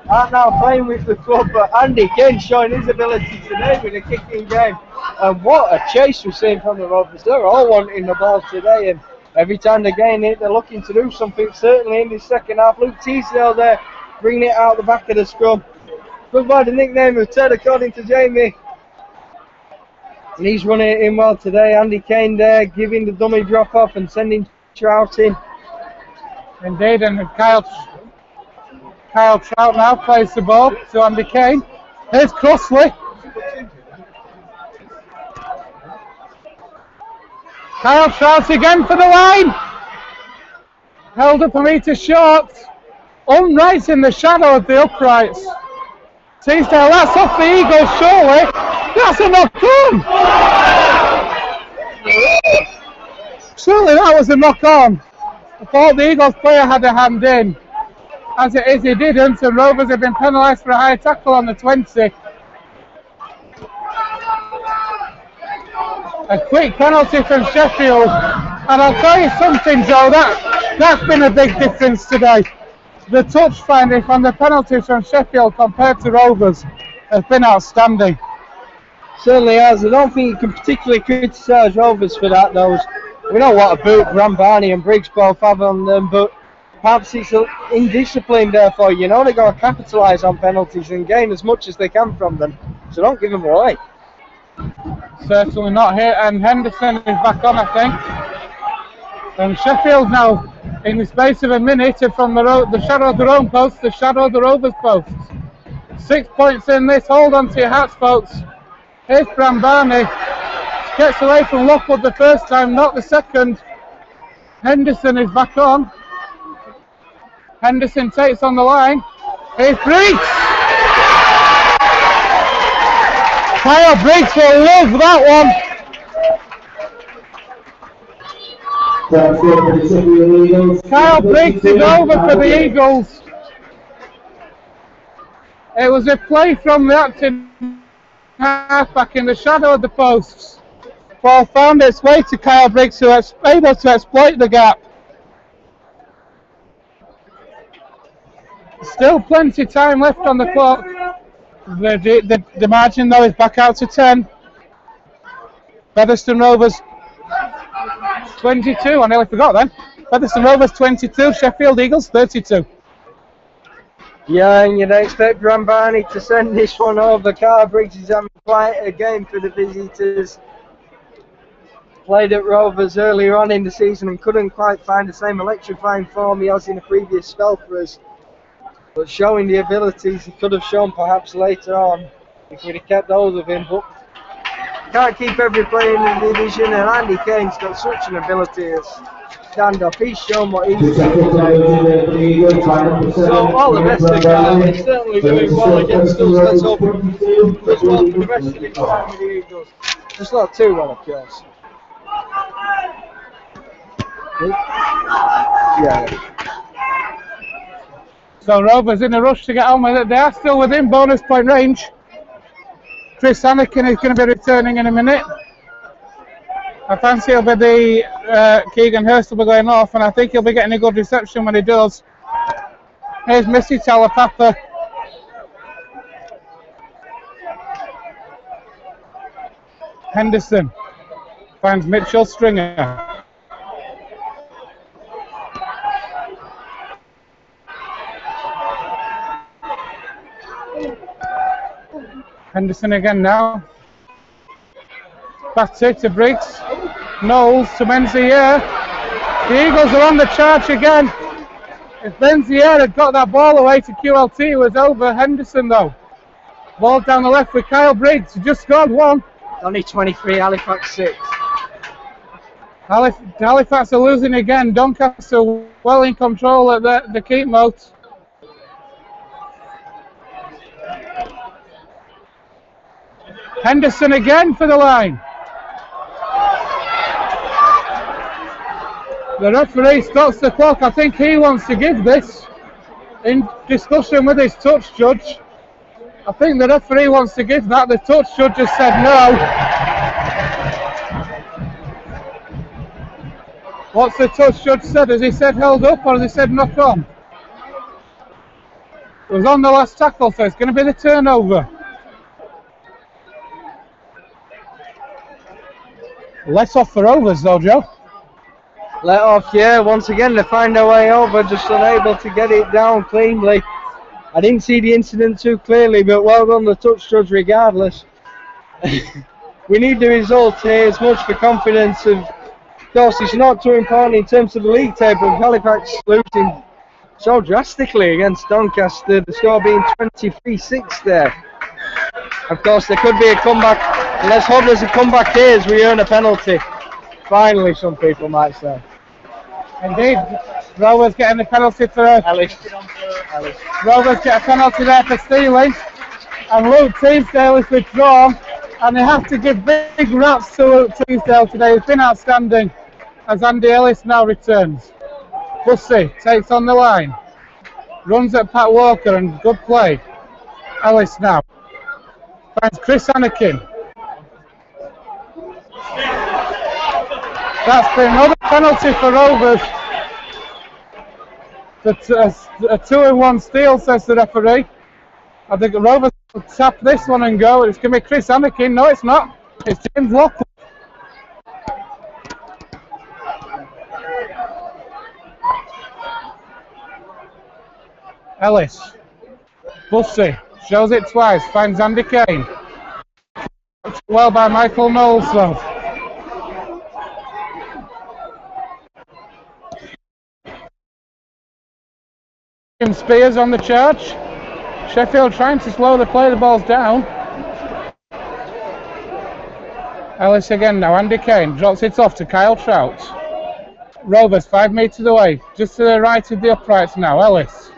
aren't now playing with the club, but Andy Kane showing his ability today with a kicking game. And what a chase we're seeing from the Rovers. They're all wanting the ball today, and every time they gain it, they're looking to do something, certainly in the second half. Luke Teasdale there, bringing it out the back of the scrum. Good by the nickname of Ted, according to Jamie. And he's running it in well today. Andy Kane there, giving the dummy drop off and sending Trout in. Indeed, and Kyle Trout now plays the ball to Andy Kane. Here's Crossley. Kyle Trout again for the line. Held up a metre short. Unright in the shadow of the uprights. Teasdale, that's off the Eagles, surely. That's a knock-on. Surely that was a knock-on. I thought the Eagles player had a hand in. As it is, he didn't, and Rovers have been penalised for a high tackle on the 20. A quick penalty from Sheffield. And I'll tell you something, Joe, that's been a big difference today. The touch finding from the penalties from Sheffield compared to Rovers has been outstanding. Certainly has. I don't think you can particularly criticise Rovers for that, though. We know what a boot Brambani and Briggs both have on them, but perhaps it's indiscipline, therefore. You know, they've got to capitalise on penalties and gain as much as they can from them. So don't give them away. Certainly not here, and Henderson is back on, I think. And Sheffield now, in the space of a minute, are from the shadow of their own post to the shadow of the Rovers' posts. 6 points in this. Hold on to your hats, folks. Here's Brambani. Gets away from Lockwood the first time, not the second. Henderson is back on. Henderson takes on the line. Here's Briggs. Kyle Briggs will love that one. Kyle Briggs is over for the Eagles. It was a play from the acting halfback in the shadow of the posts. Ball found its way to Kyle Briggs, who was able to exploit the gap. Still plenty of time left on the clock. The margin though is back out to 10. Featherstone Rovers 22, I nearly forgot then. Featherstone Rovers 22, Sheffield Eagles 32. Yeah, and you'd expect Brambani to send this one over. Kyle Briggs is having quite a game for the visitors. Played at Rovers earlier on in the season and couldn't quite find the same electrifying form he has in a previous spell for us. But showing the abilities he could have shown perhaps later on if we'd have kept hold of him. But can't keep every player in the division, and Andy Kane's got such an ability to stand up. He's shown what he's doing. So all the best to Kyle. He's certainly doing well against us. Let's hope he does well for the rest of his time with the Eagles. Just not too well, of course. Yeah. So Rovers in a rush to get on with it. They are still within bonus point range. Chris Anakin is going to be returning in a minute. I fancy it'll be the Keegan Hurst will be going off, and I think he'll be getting a good reception when he does. Here's Missy Talapapa. Henderson finds Mitchell Stringer. Henderson again now. Back to Briggs. Knowles to Benzier. The Eagles are on the charge again. If Benzier had got that ball away to QLT, it was over. Henderson though. Ball down the left with Kyle Briggs, who just scored one. Only 23, Halifax 6. Halifax are losing again. Doncaster well in control at the keep mode. Henderson again for the line. The referee stops the clock. I think he wants to give this. In discussion with his touch judge, I think the referee wants to give that. The touch judge has said no. What's the touch judge said? Has he said held up or has he said knock on? It was on the last tackle, so it's going to be the turnover. Let off for Rovers though, Joe. Let off, yeah. Once again, they find their way over, just unable to get it down cleanly. I didn't see the incident too clearly, but well done the touch judge regardless. We need the result here. It's much for confidence. Of course, it's not too important in terms of the league table. Halifax losing so drastically against Doncaster, the score being 23-6 there. Of course, there could be a comeback. Let's hope there's a comeback here as we earn a penalty. Finally, some people might say. Indeed, Rovers getting a penalty for Alice. Rovers get a penalty there for stealing, and Luke Teasdale is withdrawn, and they have to give big raps to Luke Teasdale today. He's been outstanding as Andy Ellis now returns. Bussey takes on the line, runs at Pat Walker, and good play. Ellis now finds Chris Anakin. That's been another penalty for Rovers. A 2-in-1 steal, says the referee. I think Rovers will tap this one and go. It's going to be Chris Anakin. No, it's not. It's James Lockwood. Ellis. Bussey shows it twice. Finds Andy Kane. Well by Michael Knowles though. Spears on the charge. Sheffield trying to slowly play the balls down. Ellis again now. Andy Kane drops it off to Kyle Trout. Rovers 5 metres away, just to the right of the uprights now. Ellis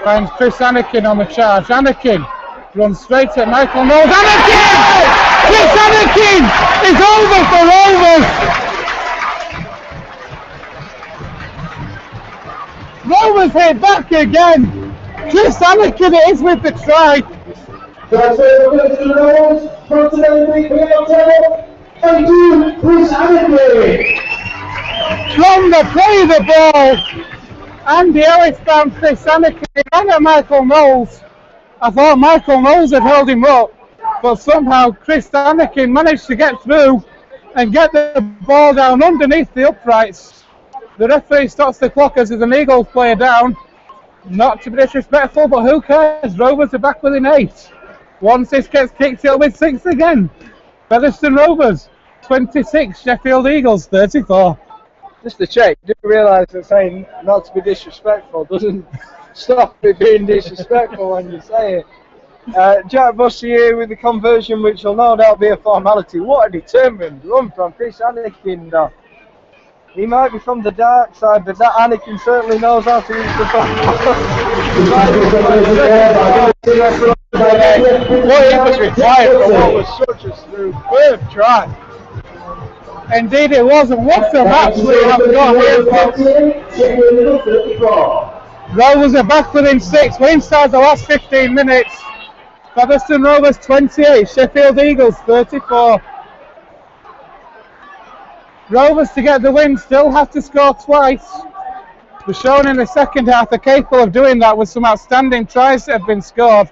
finds Chris Anakin on the charge. Anakin runs straight at Michael Knowles. Anakin! Chris Anakin is over for Rovers! Rovers hit back again. Chris Anakin it is with the try. That's where we're going to the Rovers. Continental and do Chris Anakin. From the play of the ball, Andy Ellis found Chris Anakin and at Michael Knowles. I thought Michael Knowles had held him up, but somehow Chris Anakin managed to get through and get the ball down underneath the uprights. The referee stops the clock as there's an Eagles player down. Not to be disrespectful, but who cares? Rovers are back within 8. Once this gets kicked, it'll be 6 again. Featherstone Rovers 26, Sheffield Eagles 34. Just to check, do you realise that saying not to be disrespectful doesn't stop it being disrespectful when you say it? Jack Bussey here with the conversion, which will no doubt be a formality. What a determined run from Chris Anakin though. He might be from the dark side, but that Anakin certainly knows how to use the ball. What he was required for what was such a superb try. Indeed it was, and what a match we have got here, folks. Rovers are back within 6. We're inside the last 15 minutes. Featherstone Rovers 28, Sheffield Eagles 34. Rovers, to get the win, still have to score twice. We're shown in the second half they're capable of doing that with some outstanding tries that have been scored.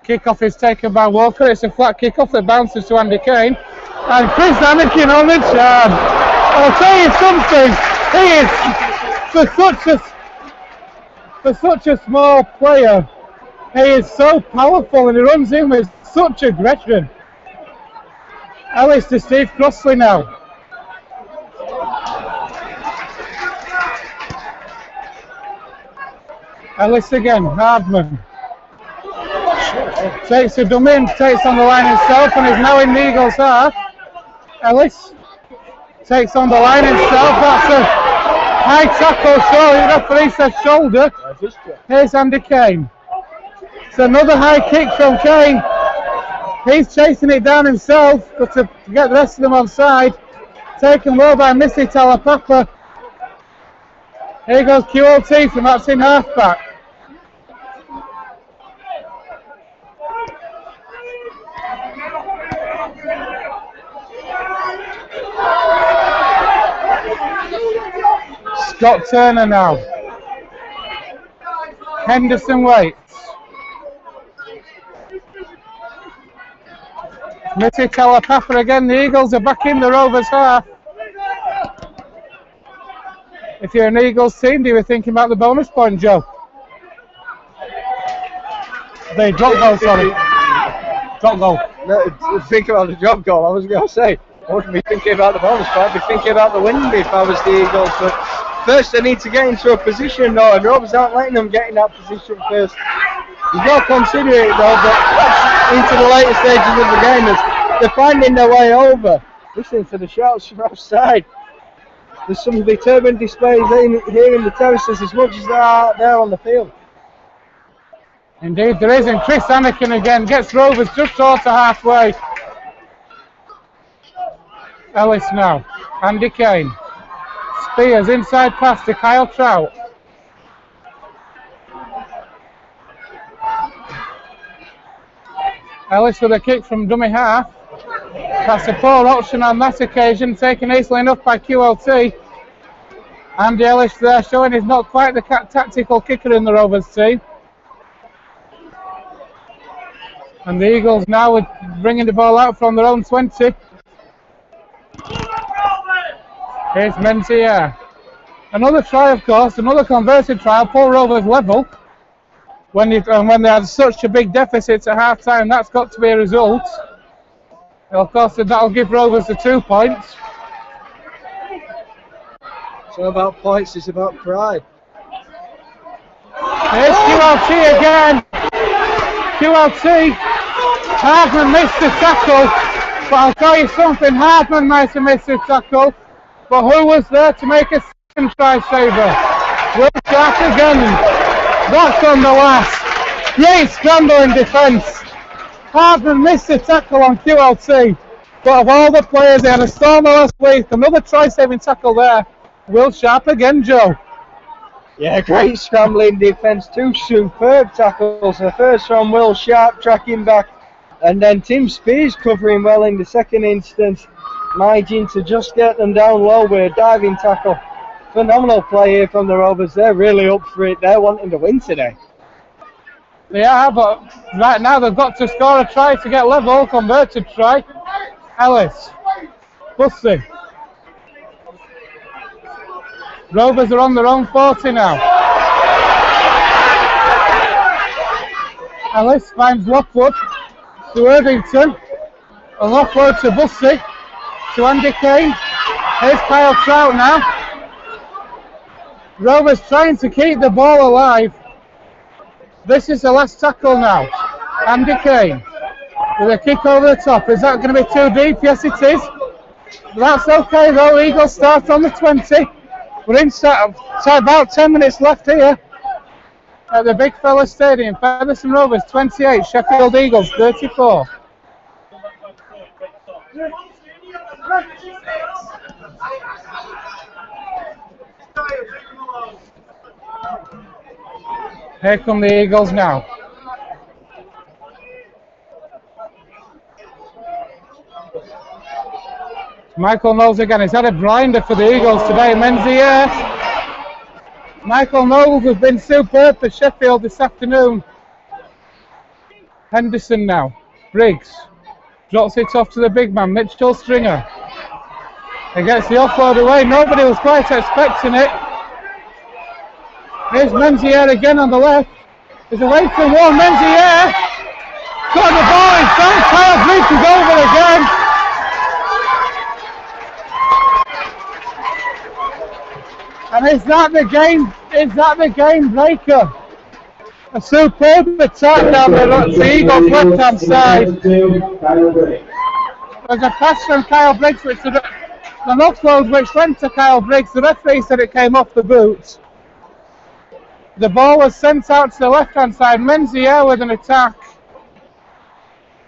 Kickoff is taken by Walker. It's a flat kickoff that bounces to Andy Kane. And Chris Anakin on the charge. I'll tell you something, he is, for such a small player, he is so powerful and he runs in with such aggression. Ellis to Steve Crossley now. Ellis again, Hardman. Takes a dummy and takes on the line himself and is now in the Eagles' half. Ellis takes on the line himself. That's a high tackle, surely the referee says shoulder. Here's Andy Kane. It's another high kick from Kane. He's chasing it down himself, but to get the rest of them on side. Taken well by Missy Talapapa. Here goes QLT from that's in half-back. Scott Turner now. Henderson waits. Missy Talapapa again. The Eagles are back in the Rovers half. If you're an Eagles team, do you think about the bonus point, Joe? They drop goal, sorry. Drop goal. No, think about the drop goal. I was going to say, I wouldn't be thinking about the bonus point. I'd be thinking about the win if I was the Eagles. But first, they need to get into a position, though, and Rovers aren't letting them get in that position first. You've got to consider it, though, but into the later stages of the game, they're finding their way over. Listen to the shouts from outside. There's some determined displays here in the terraces as much as there are there on the field. Indeed there is, and Chris Anakin again gets Rovers just short of halfway. Ellis now, Andy Kane. Spears inside pass to Kyle Trout. Ellis with a kick from dummy half. That's a poor option on that occasion, taken easily enough by QLT. Andy Ellis there showing he's not quite the tactical kicker in the Rovers team. And the Eagles now are bringing the ball out from their own 20. Here's Menzier. Another try, of course, another converted try, Paul Rovers level. when they had such a big deficit at half time, that's got to be a result. And of course, that'll give Rovers the 2 points. It's not about points, it's about pride. Here's QLT again. QLT. Hardman missed the tackle, but I'll tell you something, Hardman might have missed the tackle, but who was there to make a second try saver? Will Sharp again. That's on the last. Great scramble in defence. Hardman missed the tackle on QLT, but of all the players, they had a stormer last week. Another try saving tackle there. Will Sharp again, Joe. Yeah, great scrambling defence, 2 superb tackles. The first from Will Sharp tracking back, and then Tim Spears covering well in the second instance, managing to just get them down low with a diving tackle. Phenomenal play here from the Rovers. They're really up for it. They're wanting to win today. They are, but right now they've got to score a try to get level. Converted try. Ellis. Bussy. Rovers are on their own 40 now. Ellis finds Lockwood to Erdington. And Lockwood to Bussy. To Andy Kane. Here's Kyle Trout now. Rovers trying to keep the ball alive. This is the last tackle now. Andy Kane with a kick over the top. Is that going to be too deep? Yes, it is. That's okay though. Eagles start on the 20. We're inside about 10 minutes left here at the Big Fella Stadium. Featherstone Rovers 28, Sheffield Eagles 34. Here come the Eagles now. Michael Knowles again. He's had a blinder for the Eagles today. Menzies. Michael Knowles has been superb for Sheffield this afternoon. Henderson now. Briggs. Drops it off to the big man, Mitchell Stringer. He gets the offload away. Nobody was quite expecting it. Here's Menzies again on the left. He's away from one. Menzies. Got the ball in front. Kyle Briggs is over again. And is that the game breaker? A superb attack down the Eagles left hand side. There's a pass from Kyle Briggs, which an offload which went to Kyle Briggs. The referee said it came off the boot. The ball was sent out to the left hand side. Menzies with an attack.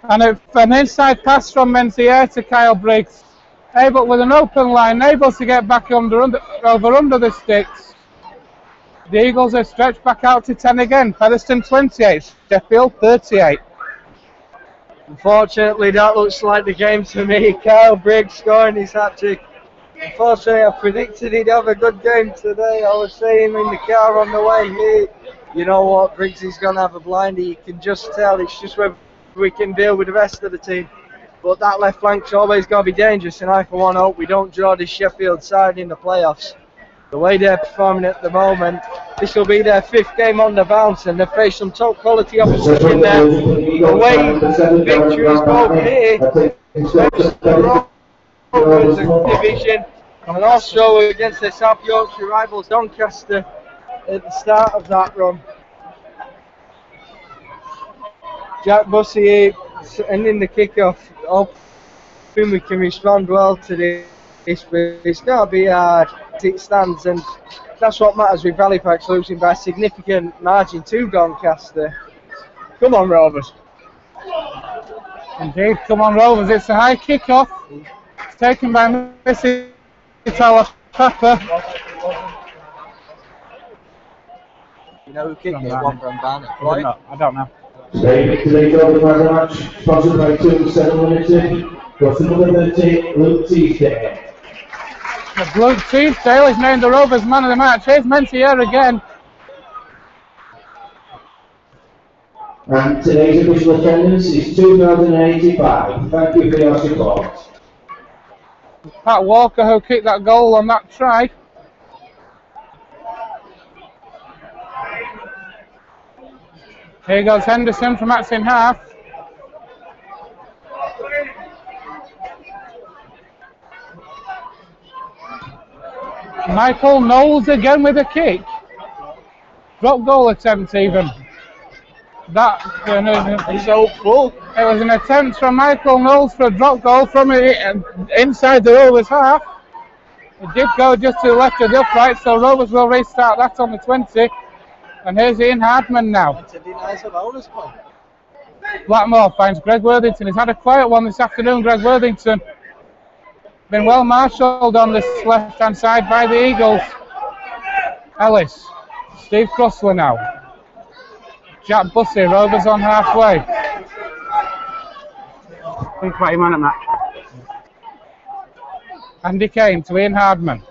And an inside pass from Menzies to Kyle Briggs. Able with an open line, able to get back under the sticks. The Eagles have stretched back out to 10 again. Featherstone 28, Sheffield 38. Unfortunately, that looks like the game to me. Kyle Briggs scoring his hat-trick. Unfortunately, I predicted he'd have a good game today. I was saying in the car on the way here, you know what, Briggs is going to have a blinder. You can just tell. It's just whether we can deal with the rest of the team. But that left flank's always going to be dangerous, and I for one hope we don't draw this Sheffield side in the playoffs. The way they're performing at the moment, this will be their 5th game on the bounce, and they've faced some top quality opposition there. The way victories go here, the division, and also against their South Yorkshire rivals Doncaster at the start of that run. Jack Bussy ending the kickoff. Hoping we can respond well to this, but it's going to be hard as it stands, and that's what matters with Halifax losing by a significant margin to Doncaster. Come on, Rovers. Indeed, come on, Rovers. It's a high kickoff. It's taken by Missy Pepper. You know who kicked it? One from Barnet. I don't know. Today's over match, sponsored by 27 Limited, got number 13, Luke Teasdale. Luke Teasdale is named the Rovers man of the match. Here's Menzies again. And today's official attendance is 2,085. Thank you for your support. Pat Walker who kicked that goal on that try. Here goes Henderson from Matt's in half. Michael Knowles again with a kick. Drop goal attempt even. That He's hopeful. It was an attempt from Michael Knowles for a drop goal from inside the Rovers half. It did go just to the left of the upright, so Rovers will restart that on the 20. And here's Ian Hardman now. Blackmore finds Greg Worthington. He's had a quiet one this afternoon, Greg Worthington. Been well marshalled on this left-hand side by the Eagles. Ellis. Steve Crossley now. Jack Bussey, Rovers on halfway. Think about your man at match. Andy Kane to Ian Hardman.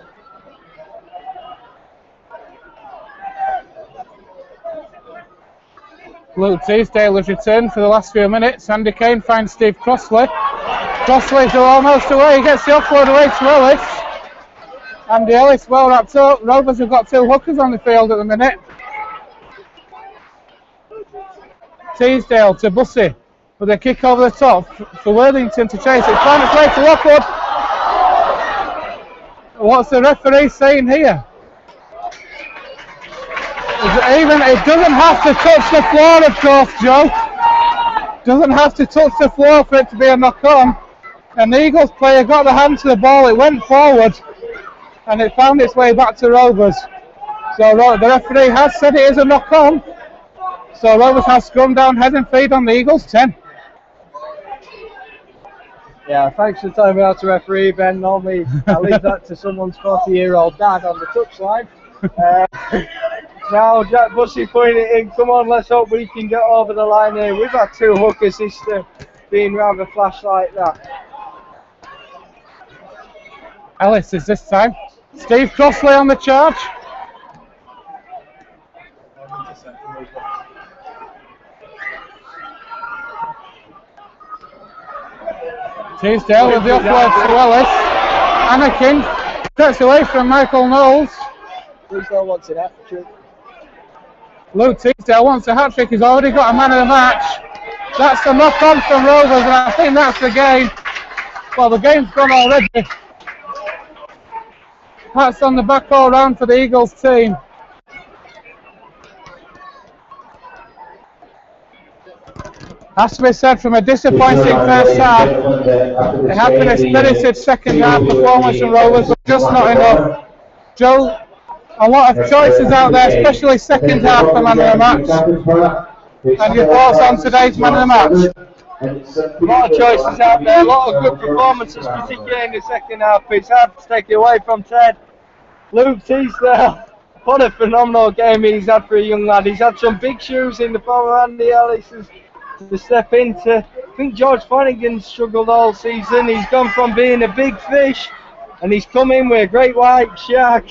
Luke Teasdale has returned for the last few minutes. Andy Kane finds Steve Crossley. Crossley's almost away. He gets the offload away to Ellis. Andy Ellis well wrapped up. Rovers have got two hookers on the field at the minute. Teasdale to Bussey with a kick over the top for Worthington to chase it. Trying to play to Lockwood. What's the referee saying here? It doesn't have to touch the floor, of course, Joe. Doesn't have to touch the floor for it to be a knock on. An Eagles player got the hand to the ball, it went forward, and it found its way back to Rovers. So the referee has said it is a knock on. So Rovers has scrum down head and feet on the Eagles 10. Yeah, thanks for telling me how to referee, Ben. Normally I leave that to someone's 40-year-old dad on the touchline. Now Jack Bussey putting it in. Come on, let's hope we can get over the line here. We've had two hookers this being rather flash like that. Ellis is this time. Steve Crossley on the charge. Teasdale with the offload to Ellis. Anakin cuts away from Michael Knowles. Teasdale wants an hat-trick. Luke Teasdale wants a hat-trick. He's already got a man of the match. That's the knock-on from Rovers, and I think that's the game. Well, the game's gone already. That's on the back all round for the Eagles team. Has to be said, from a disappointing first half, it had been a spirited second half performance from Rovers, but just not enough. Joe, a lot of choices out there, especially second half for man of the match. And your thoughts on today's man of the match? A lot of choices out there, a lot of good performances, particularly in the second half. It's hard to take it away from Ted. Luke Teasdale, what a phenomenal game he's had for a young lad. He's had some big shoes in the form of Andy Ellis to step into. I think George Flanagan's struggled all season. He's gone from being a big fish and he's come in with a great white shark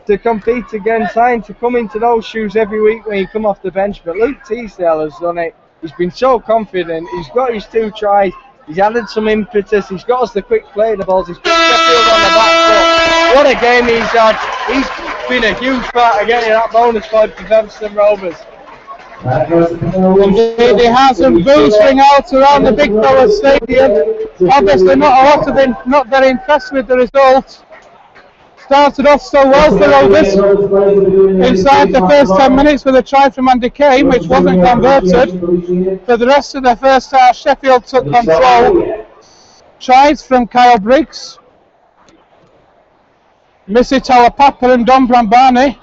to compete again, trying to come into those shoes every week when you come off the bench. But Luke Teasdale has done it. He's been so confident. He's got his 2 tries. He's added some impetus. He's got us the quick play the balls. He's put Sheffield on the back foot. What a game he's had. He's been a huge part of getting that bonus point for Featherstone Rovers. Indeed, he has, and boos ring out around the Big Fella Stadium. Obviously not a lot of them, not very impressed with the result. Started off so well for Rovers. Inside the first 10 minutes with a try from Andy Kane, which wasn't converted. For the rest of the first half, Sheffield took control. Tries from Kyle Briggs, Missy Talapapa and Don Brambani,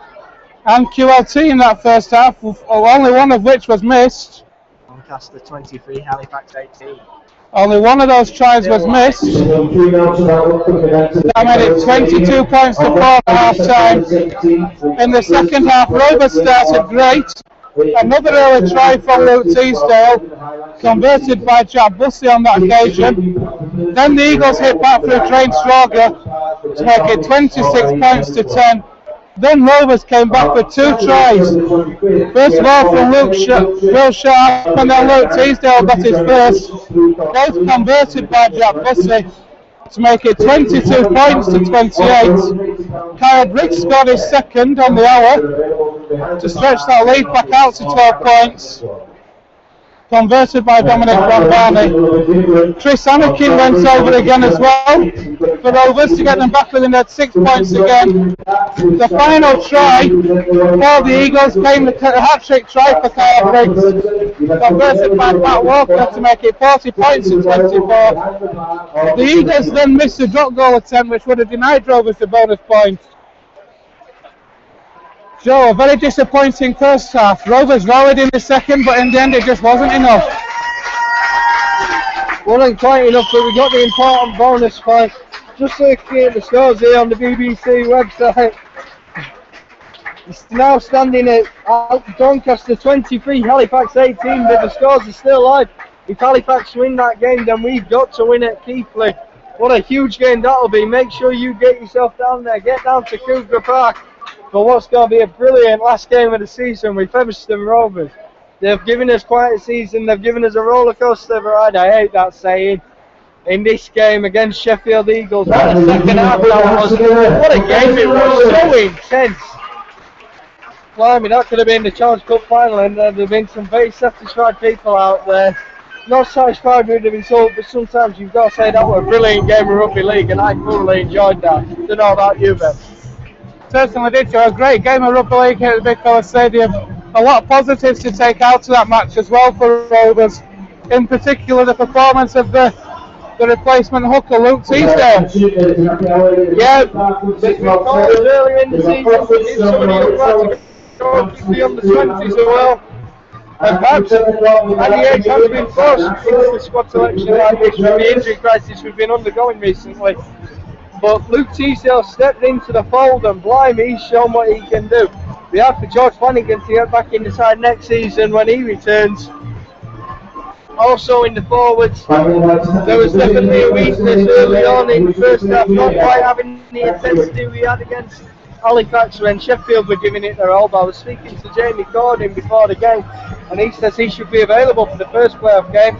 and QLT in that first half, only one of which was missed. Doncaster 23, Halifax 18. Only one of those tries was missed. That made it 22 points to 4 at half time. In the second half, Rovers started great. Another early try from Luke Teasdale, converted by Jack Bussey on that occasion. Then the Eagles hit back for a trained Stroger to make it 26 points to 10. Then Rovers came back for 2 tries. First of all from Will Sharp, and then Luke Teasdale got his first. Both converted by Jack Bussey to make it 22 points to 28. Kyle Briggs scored his second on the hour to stretch that lead back out to 12 points. converted by Dominic Brambani. Chris Anakin went over again as well for Rovers to get them back within that 6 points again. The final try for the Eagles came the hat-trick try for Kyle Briggs, converted by Matt Walker to make it 40 points to 24. The Eagles then missed a drop goal attempt which would have denied Rovers the bonus point. Joe, a very disappointing first half. Rovers rallied in the second, but in the end it just wasn't enough. Wasn't quite enough, but we got the important bonus point. Just looking at the scores here on the BBC website. It's now standing at Doncaster 23, Halifax 18, but the scores are still live. If Halifax win that game, then we've got to win at Keighley. What a huge game that'll be. Make sure you get yourself down there. Get down to Cougar Park for what's going to be a brilliant last game of the season with Featherstone Rovers. They've given us quite a season. They've given us a roller coaster ride. I hate that saying. In this game against Sheffield Eagles, what a second half that was. What a game it was. So intense. Blimey, that could have been the Challenge Cup final, and there have been some very satisfied people out there. Not satisfied with the result, but sometimes you've got to say that was a brilliant game of rugby league, and I thoroughly enjoyed that. Don't know about you, Ben. Certainly did, Joe. A great game of rugby league here at the Big Fella Stadium. A lot of positives to take out of that match as well for Rovers. In particular, the performance of the replacement hooker, Luke Teasdale. Yeah, earlier in the season, somebody on the 20s as well. And perhaps Andy Yates has been forced into the squad selection like this with the injury crisis we've been undergoing recently. But Luke Teasdale stepped into the fold, and blimey, he's shown what he can do. We have for George Flanagan to get back in the side next season when he returns. Also in the forwards, there was definitely a weakness early on in the first half, not quite having the intensity we had against Halifax when Sheffield were giving it their all. But I was speaking to Jamie Cordin before the game, and he says he should be available for the first playoff game.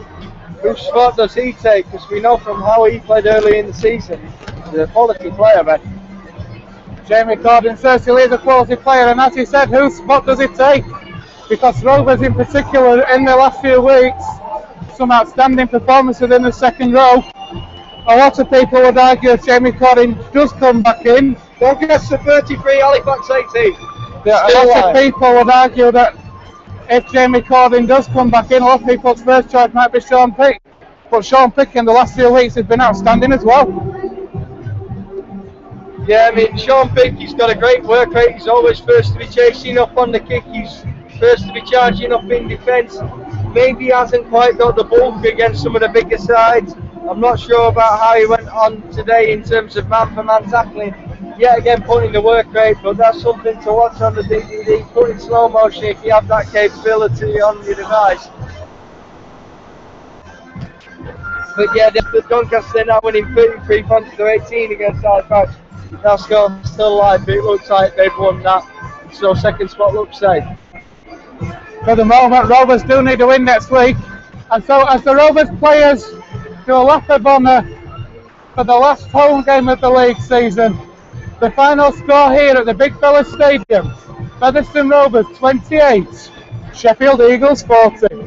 Whose spot does he take? Because we know from how he played early in the season, he's a quality player, man. Jamie Cordin certainly is a quality player, and as he said, whose spot does it take? Because Rovers in particular, in the last few weeks, some outstanding performances in the second row. A lot of people would argue if Jamie Cordin does come back in. Doncaster 33, Halifax 18. Yeah, a lot of people would argue that if Jamie Cordin does come back in, a lot of people's first choice might be Sean Pick. But Sean Pick in the last few weeks has been outstanding as well. Yeah, I mean, Sean Pick, he's got a great work rate. He's always first to be chasing up on the kick. He's first to be charging up in defence. Maybe he hasn't quite got the bulk against some of the bigger sides. I'm not sure about how he went on today in terms of man-for-man tackling. Yet again, putting the work rate, but that's something to watch on the DVD. Put in slow motion if you have that capability on your device. But yeah, the Doncaster now winning 33 points to 18 against Halifax. That score still live, but it looks like they've won that. So second spot looks safe. For the moment, Rovers do need to win next week. And so as the Rovers players do a lap of honour for the last home game of the league season, the final score here at the Big Fella Stadium, Featherstone Rovers 28, Sheffield Eagles 40.